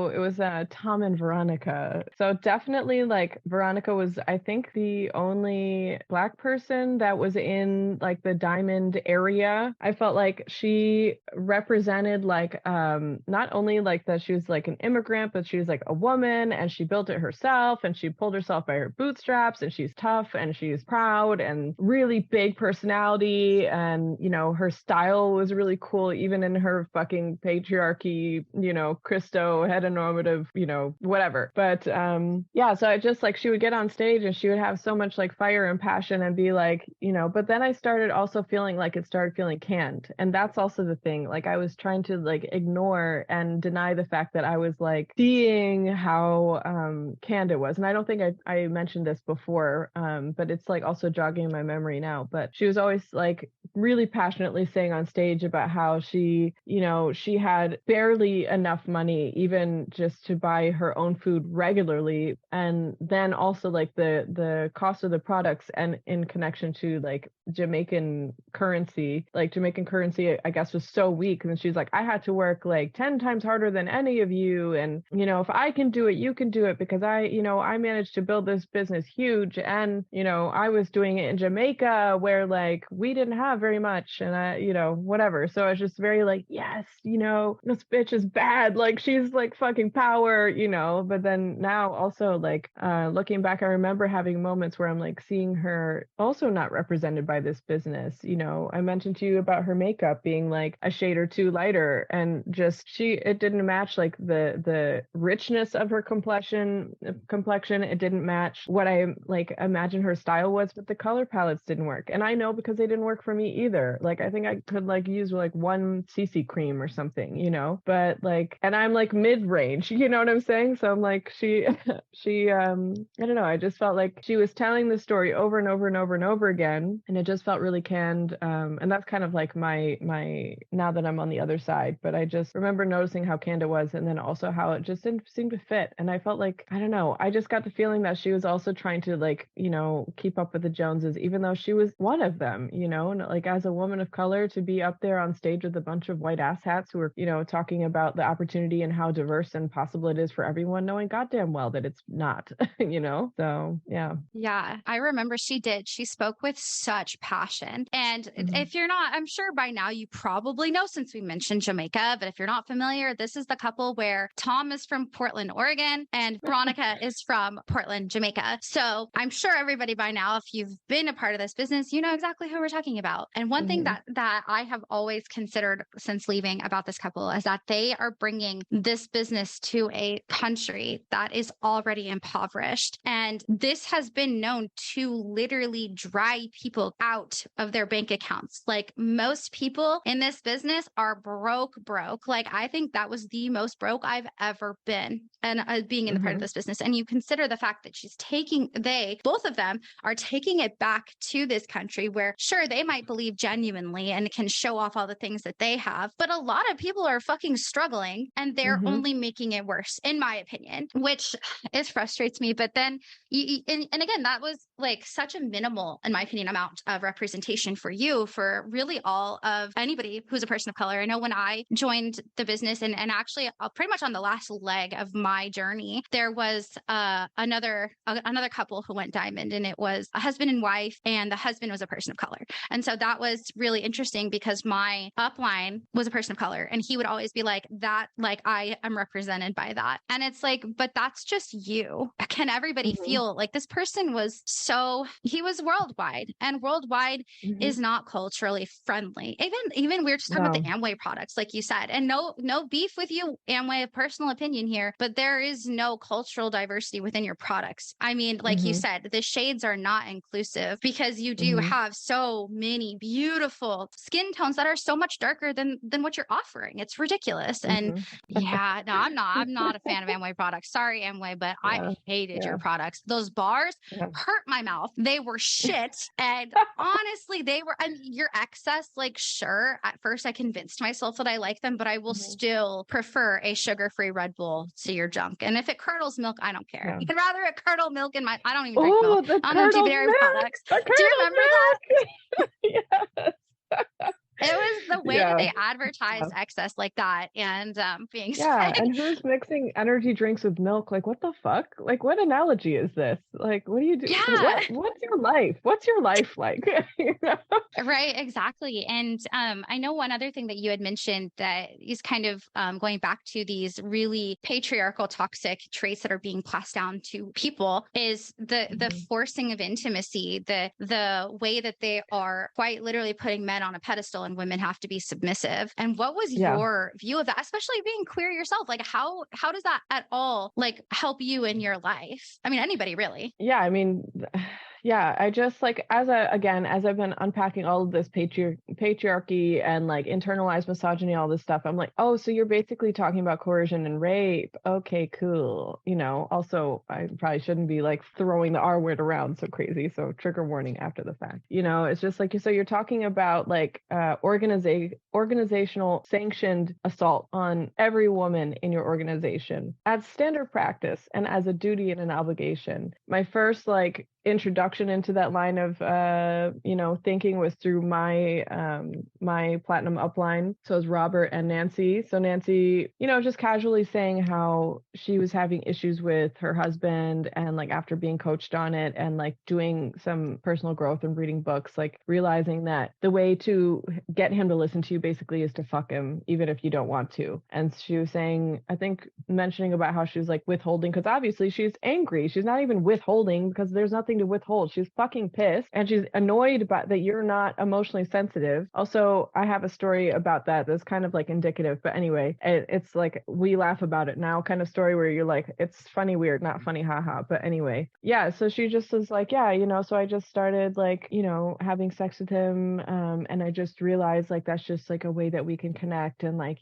it was Tom and Veronica. So definitely like Veronica was, I think, the only Black person that was in like the Diamond area. I felt like she represented like not only like that she was like an immigrant, but she was like a woman and she built it herself and she pulled herself by her bootstraps and she's tough and she's proud and really big personality, and her style was really cool, even in her fucking patriarchy, Christo heteronormative, whatever. But so I just like, she would get on stage and she would have so much like fire and passion and be like, but then I started also feeling like it started feeling canned. And that's also the thing. Like I was trying to like ignore and deny the fact that I was like seeing how canned it was. And I don't think I mentioned this before, but it's like also jogging in my memory now. But she was always like really passionately saying on stage about how she had barely enough money even just to buy her own food regularly, and then also like the cost of the products and in connection to like Jamaican currency I guess was so weak, and she's like, I had to work like 10 times harder than any of you, and if I can do it, you can do it, because I managed to build this business huge, and I was doing it in Jamaica where like we didn't have very much, and I whatever. So I was just very like, yes, this bitch is bad, like she's like fucking power, but then now also like looking back, I remember having moments where I'm like seeing her also not represented by this business. I mentioned to you about her makeup being like a shade or two lighter, and just it didn't match like the richness of her complexion. It didn't match what I like imagine her style was, but the color palettes didn't work, and I know because they didn't work for me either. Like I think I could like use like one CC cream or something, but like, and I'm like mid-range, you know what I'm saying? So I'm like, she I don't know, I just felt like she was telling the story over and over and over and over again, and it just felt really canned. And that's kind of like my now that I'm on the other side, but I just remember noticing how canned it was, and then also how it just didn't seem to fit. And I felt like, I don't know, I just got the feeling that she was also trying to like, keep up with the Joneses, even though she was one of them, and like as a woman of color, to be up there on stage with a bunch of white ass hats who are, talking about the opportunity and how diverse and possible it is for everyone, knowing goddamn well that it's not, So yeah. Yeah, I remember she did. She spoke with such passion. And if you're not, I'm sure by now you probably know since we mentioned Jamaica, but if you're not familiar, this is the couple where Tom is from Portland, Oregon, and Veronica is from Portland, Jamaica. So I'm sure everybody by now, if you've been a part of this business, you know exactly who we're talking about. And one thing that I have always considered since leaving about this couple is that they are bringing this business to a country that is already impoverished. And this has been known to literally dry people out of their bank accounts. Like most people in this business are broke. Like I think that was the most broke I've ever been, and being in the part of this business. And you consider the fact that both of them are taking it back to this country where sure, they might believe genuinely and can show off all the things that they have, but a lot of people are fucking struggling and they're only making it worse, in my opinion, which it frustrates me. But then and again, that was like such a minimal, in my opinion, amount of representation for you, for really all of anybody who's a person of color. I know when I joined the business and actually pretty much on the last leg of my journey, there was another couple who went diamond, and it was a husband and wife, and the husband was a person of color. And so that was really interesting because my upline was a person of color, and he would always be like that, like I am represented by that. And it's like, but that's just you. Can everybody feel like this person he was worldwide, and worldwide is not culturally friendly. Even we were just talking about the Amway products, like you said, and no beef with you, Amway, a personal opinion here, but there is no cultural diversity within your products. I mean, like you said, the shades are not inclusive because you do have so many beautiful skin tones that are so much darker than what you're offering. It's ridiculous. And yeah, no, I'm not a fan of Amway products. Sorry, Amway, but I hated your products. Those bars hurt my mouth. They were shit. And honestly, your excess, like, sure, at first I convinced myself that I like them, but I will still prefer a sugar-free Red Bull to your junk. And if it curdles milk, I don't care. I'd rather it curdle milk I don't even drink milk. I don't do dairy products. Do you remember that? Yes. It was the way that they advertised excess like that, and being sick. And who's mixing energy drinks with milk? Like, what the fuck? Like, what analogy is this? Like, what do you do? Yeah. What's your life? What's your life like? Right, exactly. And I know one other thing that you had mentioned that is kind of going back to these really patriarchal, toxic traits that are being passed down to people is the forcing of intimacy, the way that they are quite literally putting men on a pedestal and women have to be submissive. And what was your view of that, especially being queer yourself? Like how does that at all like help you in your life? I mean, anybody really. Yeah, I mean, I just like, as I've been unpacking all of this patriarchy and like internalized misogyny, all this stuff, I'm like, oh, so you're basically talking about coercion and rape. Okay, cool. Also, I probably shouldn't be like throwing the R word around so crazy. So trigger warning after the fact. It's just like, so you're talking about like organizational sanctioned assault on every woman in your organization as standard practice and as a duty and an obligation. My first like introduction into that line of thinking was through my my platinum upline. So it was Robert and Nancy. So Nancy, just casually saying how she was having issues with her husband, and like after being coached on it and like doing some personal growth and reading books, like realizing that the way to get him to listen to you basically is to fuck him even if you don't want to. And she was saying, I think mentioning about how she was like withholding, because obviously she's angry. She's not even withholding because there's nothing to withhold. She's fucking pissed and she's annoyed about that you're not emotionally sensitive. Also, I have a story about that that's kind of like indicative, but anyway, it's like we laugh about it now kind of story where you're like, it's funny weird, not funny haha. But anyway, so she just was like, so I just started like having sex with him, and I just realized like that's just like a way that we can connect, and like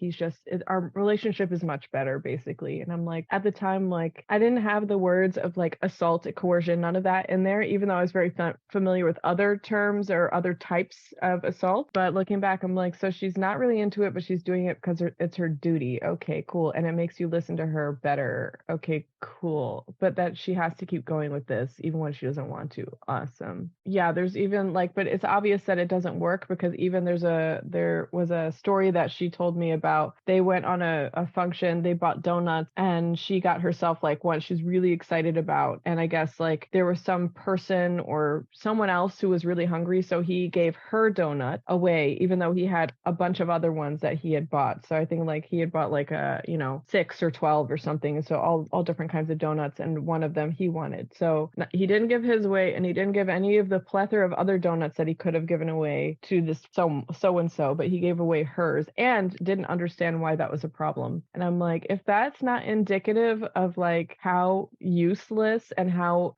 our relationship is much better basically. And I'm like, at the time, like I didn't have the words of like assault, coercion, none of that in there, even though I was very familiar with other terms or other types of assault. But looking back, I'm like, so she's not really into it, but she's doing it because it's her duty. Okay, cool. And it makes you listen to her better. Okay, cool. But that she has to keep going with this even when she doesn't want to. Awesome. Yeah, there's even like, but it's obvious that it doesn't work, because even there was a story that she told me about. They went on a function, they bought donuts, and she got herself like one she's really excited about. And I guess like there was some person or someone else who was really hungry, so he gave her donut away, even though he had a bunch of other ones that he had bought. So I think like he had bought like 6 or 12 or something, so all different kinds of donuts, and one of them he wanted. So he didn't give his away, and he didn't give any of the plethora of other donuts that he could have given away to this so and so, but he gave away hers and didn't understand why that was a problem. And I'm like, if that's not indicative of like how useless and how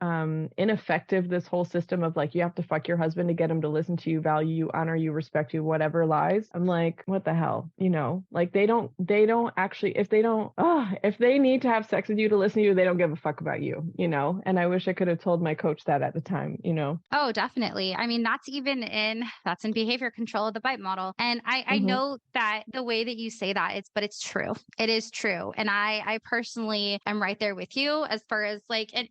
ineffective this whole system of like you have to fuck your husband to get him to listen to you, value you, honor you, respect you, whatever lies, I'm like, what the hell? Like they don't actually, if they need to have sex with you to listen to you, they don't give a fuck about you, and I wish I could have told my coach that at the time. Oh, definitely. I mean, that's in behavior control of the bite model. And I know that the way that you say that, it's true. It is true. And I personally am right there with you as far as like, and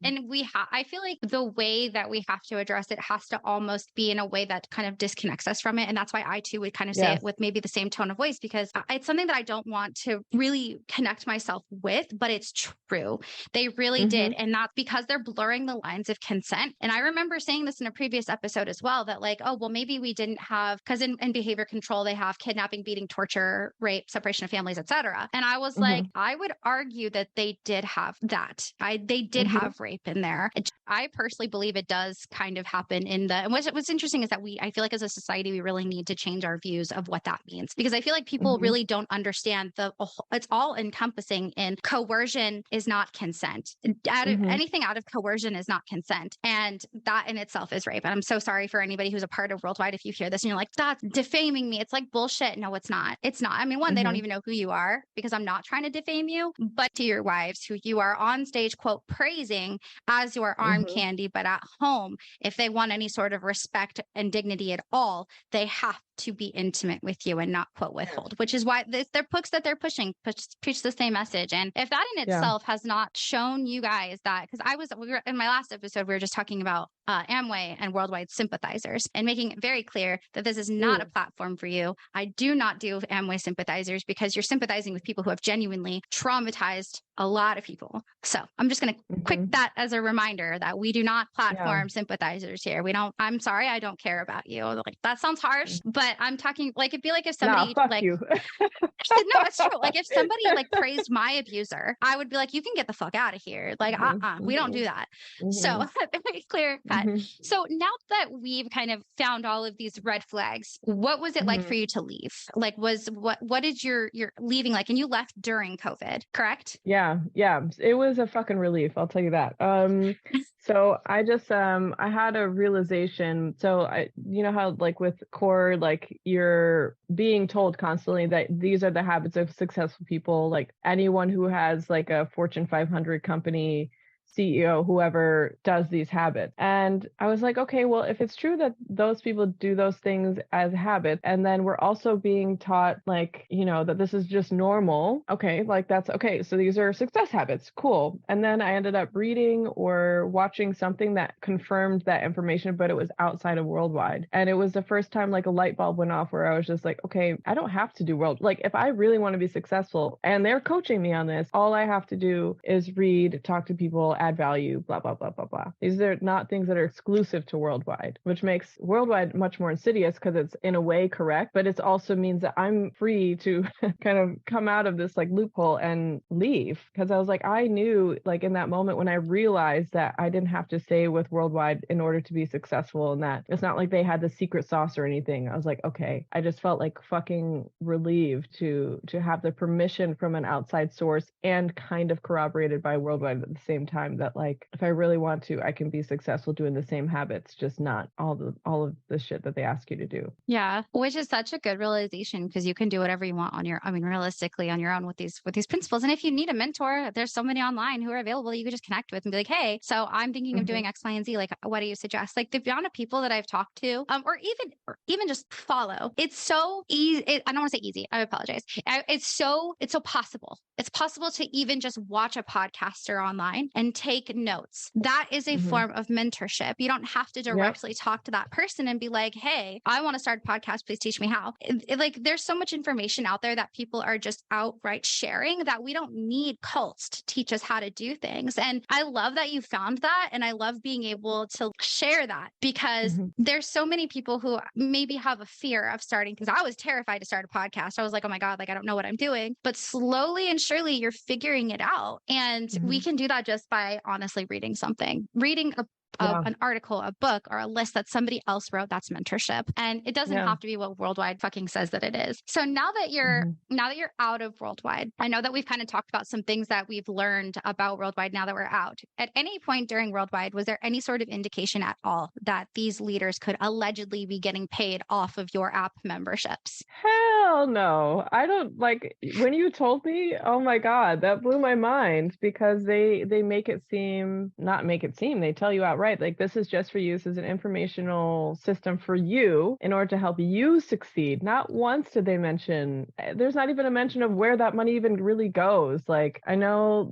I feel like the way that we have to address it has to almost be in a way that kind of disconnects us from it. And that's why I too would kind of say it with maybe the same tone of voice, because it's something that I don't want to really connect myself with, but it's true. They really did. And that's because they're blurring the lines of consent. And I remember saying this in a previous episode as well, that like, oh, well, maybe we didn't have, because in behavior control, they have kidnapping, beating, torture, rape, separation of families, etc. And I was like, I would argue that they did have that. They did have rape in there. I personally believe it does kind of happen and what's interesting is that I feel like as a society, we really need to change our views of what that means, because I feel like people really don't understand it's all encompassing in coercion is not consent. Anything out of coercion is not consent. And that in itself is rape. And I'm so sorry for anybody who's a part of Worldwide if you hear this and you're like, that's defaming me. It's like bullshit. No, it's not. It's not. I mean, one, they don't even know who you are, because I'm not trying to defame you, but to your wives who you are on stage, quote, praising as your arm candy, but at home, if they want any sort of respect and dignity at all, they have to be intimate with you and not quote withhold, which is why their books that they're pushing preach the same message. And if that in itself has not shown you guys that, because we were in my last episode, we were just talking about Amway and Worldwide sympathizers and making it very clear that this is not a platform for you. I do not do Amway sympathizers, because you're sympathizing with people who have genuinely traumatized a lot of people. So I'm just going to quick that as a reminder that we do not platform sympathizers here. I'm sorry, I don't care about you. Like, that sounds harsh, but I'm talking like, it'd be like if somebody fuck you. No, it's true. Like if somebody like praised my abuser, I would be like, you can get the fuck out of here. Like, we don't do that. So clear cut. So now that we've kind of found all of these red flags, what was it like for you to leave? Like, what is your leaving like? And you left during COVID, correct? Yeah. It was a fucking relief. I'll tell you that. So I just, I had a realization. So how like with core, like you're being told constantly that these are the habits of successful people, like anyone who has like a Fortune 500 company CEO, whoever does these habits. And I was like, okay, well, if it's true that those people do those things as habits, and then we're also being taught like, that this is just normal. Okay. Like that's okay. So these are success habits. Cool. And then I ended up reading or watching something that confirmed that information, but it was outside of Worldwide. And it was the first time like a light bulb went off where I was just like, okay, I don't have to do like if I really want to be successful and they're coaching me on this, all I have to do is read, talk to people, add value, blah, blah, blah, blah, blah. These are not things that are exclusive to Worldwide, which makes Worldwide much more insidious because it's in a way correct, but it also means that I'm free to kind of come out of this like loophole and leave. Because I was like, I knew like in that moment when I realized that I didn't have to stay with Worldwide in order to be successful, and that it's not like they had the secret sauce or anything. I was like, okay, I just felt like fucking relieved to have the permission from an outside source and kind of corroborated by Worldwide at the same time time that like, if I really want to, I can be successful doing the same habits, just not all of the shit that they ask you to do. Yeah, which is such a good realization, because you can do whatever you want on your, I mean, realistically on your own with these principles. And if you need a mentor, there's so many online who are available that you could just connect with and be like, hey, so I'm thinking of doing X, Y, and Z. Like, what do you suggest? Like the amount of people that I've talked to, or even just follow, it's so easy. I don't want to say easy. I apologize. It's so possible. It's possible to even just watch a podcaster online and take notes. That is a form of mentorship. You don't have to directly talk to that person and be like, hey, I want to start a podcast. Please teach me how. Like, there's so much information out there that people are just outright sharing that we don't need cults to teach us how to do things. And I love that you found that. And I love being able to share that, because there's so many people who maybe have a fear of starting, because I was terrified to start a podcast. I was like, oh my God, like, I don't know what I'm doing. But slowly and surely you're figuring it out. And we can do that just by honestly reading something, reading an article, a book, or a list that somebody else wrote. That's mentorship. And it doesn't have to be what Worldwide fucking says that it is. So now that you're out of Worldwide, I know that we've kind of talked about some things that we've learned about Worldwide now that we're out. At any point during Worldwide, was there any sort of indication at all that these leaders could allegedly be getting paid off of your app memberships? Hell no. I don't, like, when you told me, oh my God, that blew my mind, because they make it seem, not make it seem, they tell you outright, like, this is just for you. This is an informational system for you in order to help you succeed. Not once did they mention, there's not even a mention of where that money even really goes. Like, I know,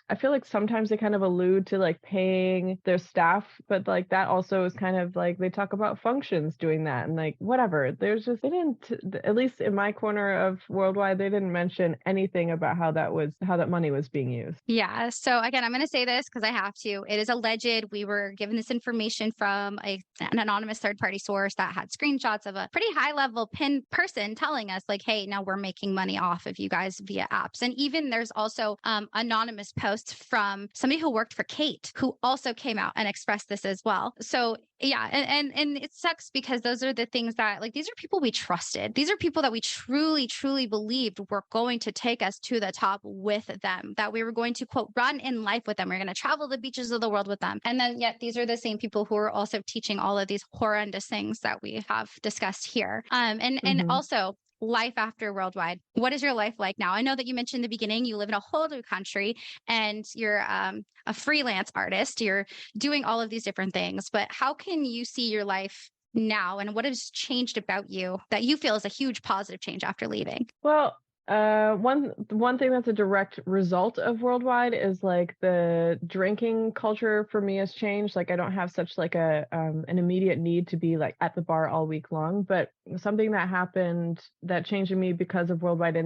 I feel like sometimes they kind of allude to like paying their staff, but like that also is kind of like, they talk about functions doing that and like whatever. There's just, they didn't, at least in my corner of Worldwide, they didn't mention anything about how that money was being used. Yeah. So again, I'm going to say this because I have to. It is alleged. We were given this information from an anonymous third-party source that had screenshots of a pretty high-level pin person telling us like, hey, now we're making money off of you guys via apps. And even there's also anonymous posts from somebody who worked for Kate, who also came out and expressed this as well. So yeah, and it sucks because those are the things that, like, these are people we trusted. These are people that we truly, truly believed were going to take us to the top with them, that we were going to, quote, run in life with them. We're going to travel the beaches of the world with them. And then yet these are the same people who are also teaching all of these horrendous things that we have discussed here. And also, life after Worldwide. What is your life like now? I know that you mentioned in the beginning you live in a whole new country and you're a freelance artist. You're doing all of these different things, but how can you see your life now, and what has changed about you that you feel is a huge positive change after leaving? Well, one thing that's a direct result of Worldwide is like the drinking culture for me has changed. Like I don't have such like an immediate need to be like at the bar all week long, but something that happened that changed me because of Worldwide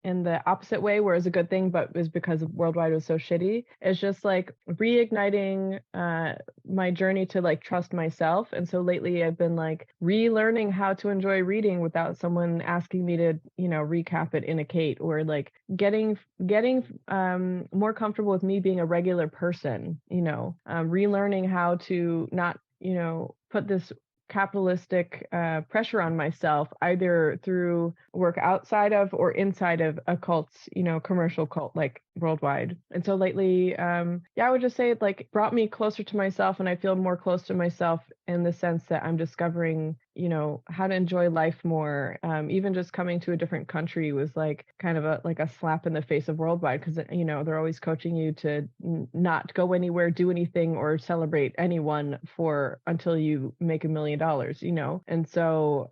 in the opposite way, where it's a good thing, but is because Worldwide was so shitty, is just like reigniting my journey to like trust myself. And so lately I've been like relearning how to enjoy reading without someone asking me to, recap it in a Kate, or like getting more comfortable with me being a regular person, relearning how to not, put this capitalistic pressure on myself, either through work outside of or inside of a cult's, commercial cult like Worldwide. And so lately, I would just say it like brought me closer to myself, and I feel more close to myself in the sense that I'm discovering, how to enjoy life more. Even just coming to a different country was like kind of a slap in the face of Worldwide, because, they're always coaching you to not go anywhere, do anything, or celebrate anyone until you make $1 million, And so,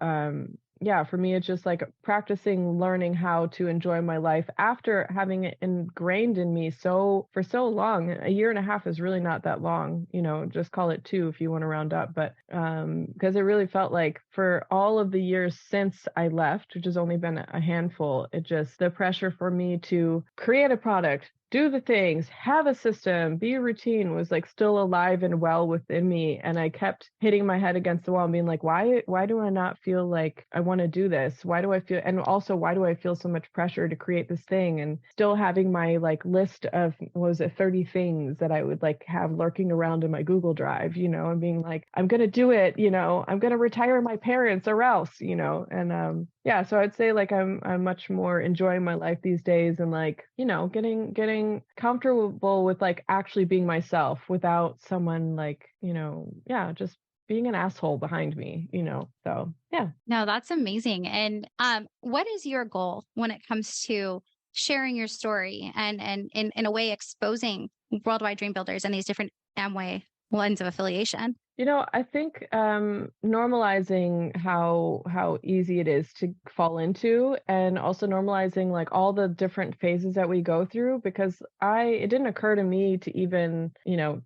for me, it's just like practicing learning how to enjoy my life after having it ingrained in me for so long. 1.5 years is really not that long, just call it 2 if you want to round up. But because it really felt like for all of the years since I left, which has only been a handful, the pressure for me to create a product, do the things, have a system, be a routine was like still alive and well within me. And I kept hitting my head against the wall and being like, why do I not feel like I want to do this? Why do I feel so much pressure to create this thing? And still having my like list of, 30 things that I would like have lurking around in my Google Drive, and being like, I'm going to do it, I'm going to retire my parents or else, so I'd say like I'm much more enjoying my life these days, and like, getting feeling comfortable with like actually being myself without someone like, just being an asshole behind me, so yeah. No, that's amazing. And what is your goal when it comes to sharing your story and in a way exposing worldwide dream builders and these different Amway lines of affiliation? I think normalizing how easy it is to fall into, and also normalizing like all the different phases that we go through, because it didn't occur to me to even,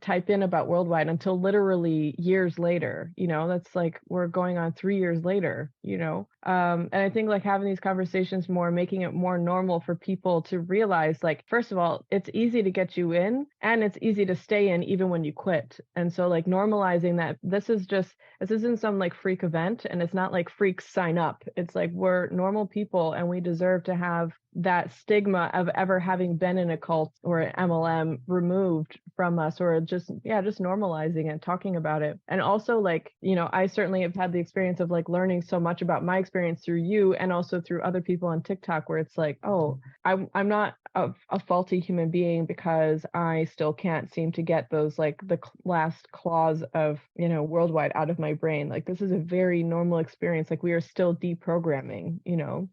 type in about worldwide until literally years later. That's like we're going on 3 years later, and I think like having these conversations more, making it more normal for people to realize, like, first of all, it's easy to get you in and it's easy to stay in even when you quit. And so like normalizing that this isn't some like freak event, and it's not like freaks sign up. It's like we're normal people and we deserve to have that stigma of ever having been in a cult or an MLM removed from us, or just normalizing it, talking about it. And also like, I certainly have had the experience of like learning so much about my experience through you and also through other people on TikTok, where it's like, oh, I'm not a faulty human being because I still can't seem to get those like the last clause of, worldwide out of my brain. Like this is a very normal experience. Like we are still deprogramming,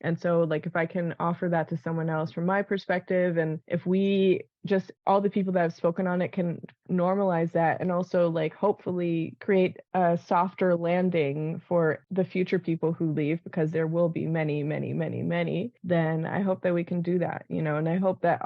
and so like if I can offer that to someone else from my perspective, and if we just all the people that have spoken on it can normalize that, and also like hopefully create a softer landing for the future people who leave, because there will be many, many, many, many, then I hope that we can do that, and I hope that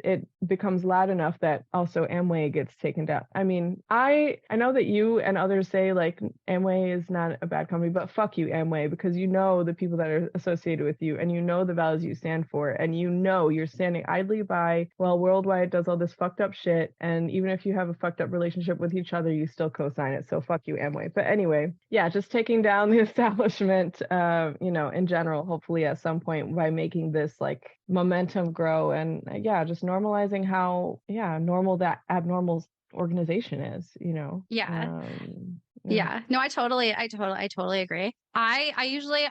it becomes loud enough that also Amway gets taken down. I mean, I know that you and others say like Amway is not a bad company, but fuck you, Amway, because the people that are associated with you, and the values you stand for, and you're standing idly by while Worldwide does all this fucked up shit, and even if you have a fucked up relationship with each other, you still co-sign it. So fuck you, Amway. But anyway, yeah, just taking down the establishment, in general, hopefully at some point, by making this like momentum grow, and just normalizing how normal that abnormal organization is, Yeah. No, I totally agree. I usually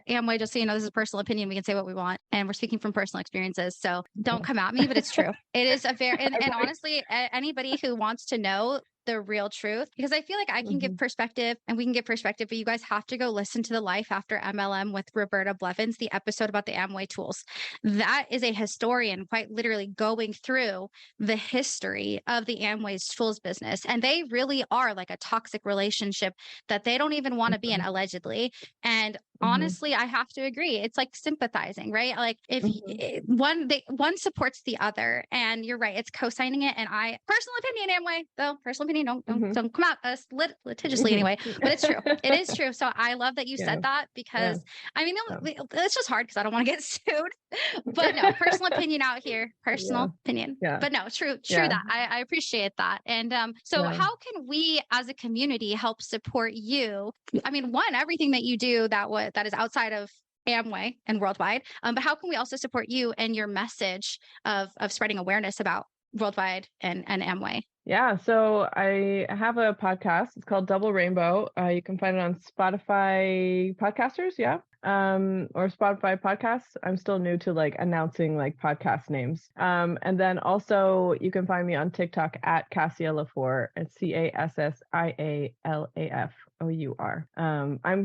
Amway, just so you know, this is a personal opinion. We can say what we want, and we're speaking from personal experiences. So don't come at me, but it's true. It is a very, and honestly, anybody who wants to know the real truth, because I feel like I can give perspective and we can give perspective, but you guys have to go listen to the Life After MLM with Roberta Blevins, the episode about the Amway tools. That is a historian quite literally going through the history of the Amway's tools business. And they really are like a toxic relationship that they don't even want to be in, allegedly. And honestly, I have to agree. It's like sympathizing, right? Like if one supports the other, and you're right, it's co-signing it. And I, personal opinion, Amway, though, personal opinion, don't come out us litigiously anyway, but it's true. It is true. So I love that you said that, because I mean, it's just hard because I don't want to get sued, but no, personal opinion out here, personal opinion, but no, true that I appreciate that. And so how can we as a community help support you? I mean, one, everything that you do that is outside of Amway and Worldwide, but how can we also support you and your message of spreading awareness about Worldwide and Amway? Yeah, so I have a podcast. It's called Double Rainbow. You can find it on Spotify podcasters, or Spotify podcasts. I'm still new to like announcing like podcast names. And then also you can find me on TikTok at Cassia Aloe. It's CassiaLaour.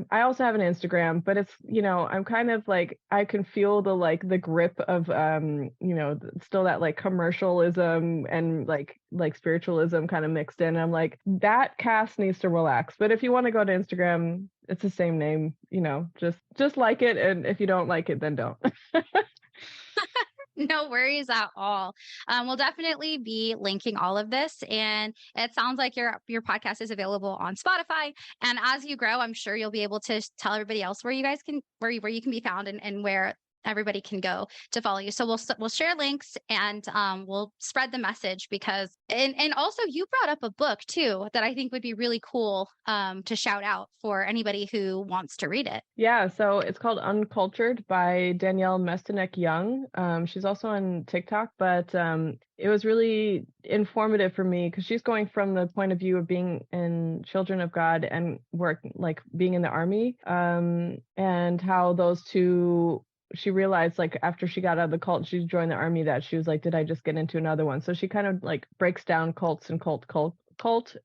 I also have an Instagram, but it's, I'm kind of like, I can feel the grip of still that like commercialism and like spiritualism kind of mixed in. I'm like, that cast needs to relax. But if you want to go to Instagram, it's the same name, just like it. And if you don't like it, then don't. No worries at all. We'll definitely be linking all of this, and it sounds like your podcast is available on Spotify. And as you grow, I'm sure you'll be able to tell everybody else where you can be found, and where everybody can go to follow you. So we'll share links, and we'll spread the message, because and also you brought up a book too that I think would be really cool to shout out for anybody who wants to read it. Yeah, so it's called Uncultured by Danielle Mestenek Young. She's also on TikTok, but it was really informative for me because she's going from the point of view of being in Children of God and being in the army, and how those two she realized like after she got out of the cult, she joined the army, that she was like, did I just get into another one? So she kind of like breaks down cults and cult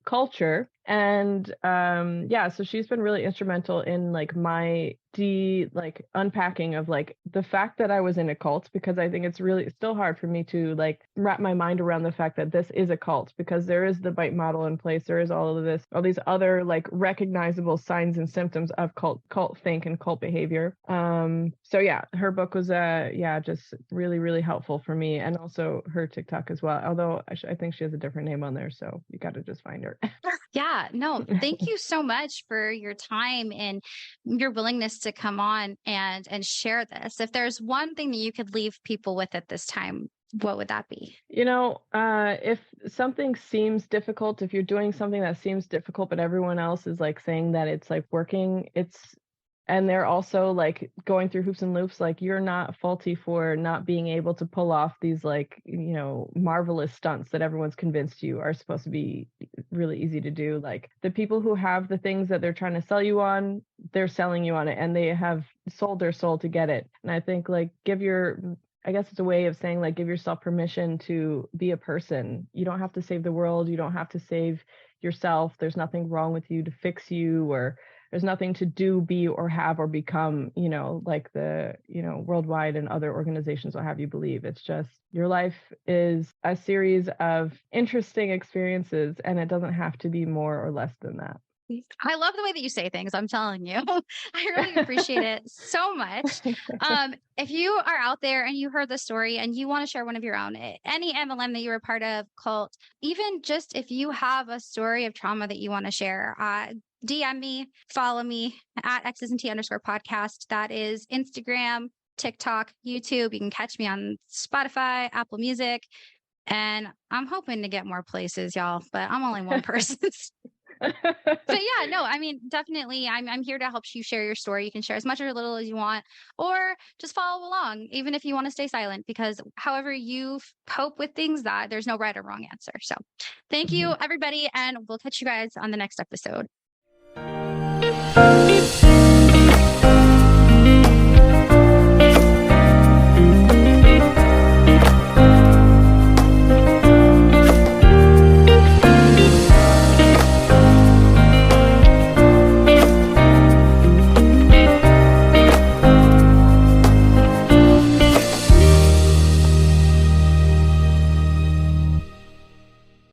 culture. And yeah, so she's been really instrumental in like my unpacking of like the fact that I was in a cult, because I think it's still hard for me to like wrap my mind around the fact that this is a cult, because there is the bite model in place, there is all these other like recognizable signs and symptoms of cult think and cult behavior. So yeah, her book was just really, really helpful for me, and also her TikTok as well, although I think she has a different name on there, so you got to just find her. Yeah, no, thank you so much for your time and your willingness to come on and share this. If there's one thing that you could leave people with at this time, what would that be? If something seems difficult, if you're doing something that seems difficult, but everyone else is like saying that it's like working, and they're also like going through hoops and loops, like you're not faulty for not being able to pull off these like, marvelous stunts that everyone's convinced you are supposed to be really easy to do. Like the people who have the things that they're trying to sell you on, they're selling you on it, and they have sold their soul to get it. And I think like I guess it's a way of saying like give yourself permission to be a person. You don't have to save the world. You don't have to save yourself. There's nothing wrong with you to fix you, or there's nothing to do, be, or have, or become, like the, worldwide and other organizations will have you believe. It's just your life is a series of interesting experiences, and it doesn't have to be more or less than that. I love the way that you say things. I'm telling you, I really appreciate it so much. If you are out there and you heard the story and you want to share one of your own, any MLM that you were a part of, cult, even just if you have a story of trauma that you want to share, DM me, follow me at Exclusivity_podcast. That is Instagram, TikTok, YouTube. You can catch me on Spotify, Apple Music, and I'm hoping to get more places, y'all, but I'm only one person. But yeah, no, I mean, definitely I'm here to help you share your story. You can share as much or little as you want, or just follow along, even if you want to stay silent, because however you cope with things, that there's no right or wrong answer. So thank you, everybody, and we'll catch you guys on the next episode.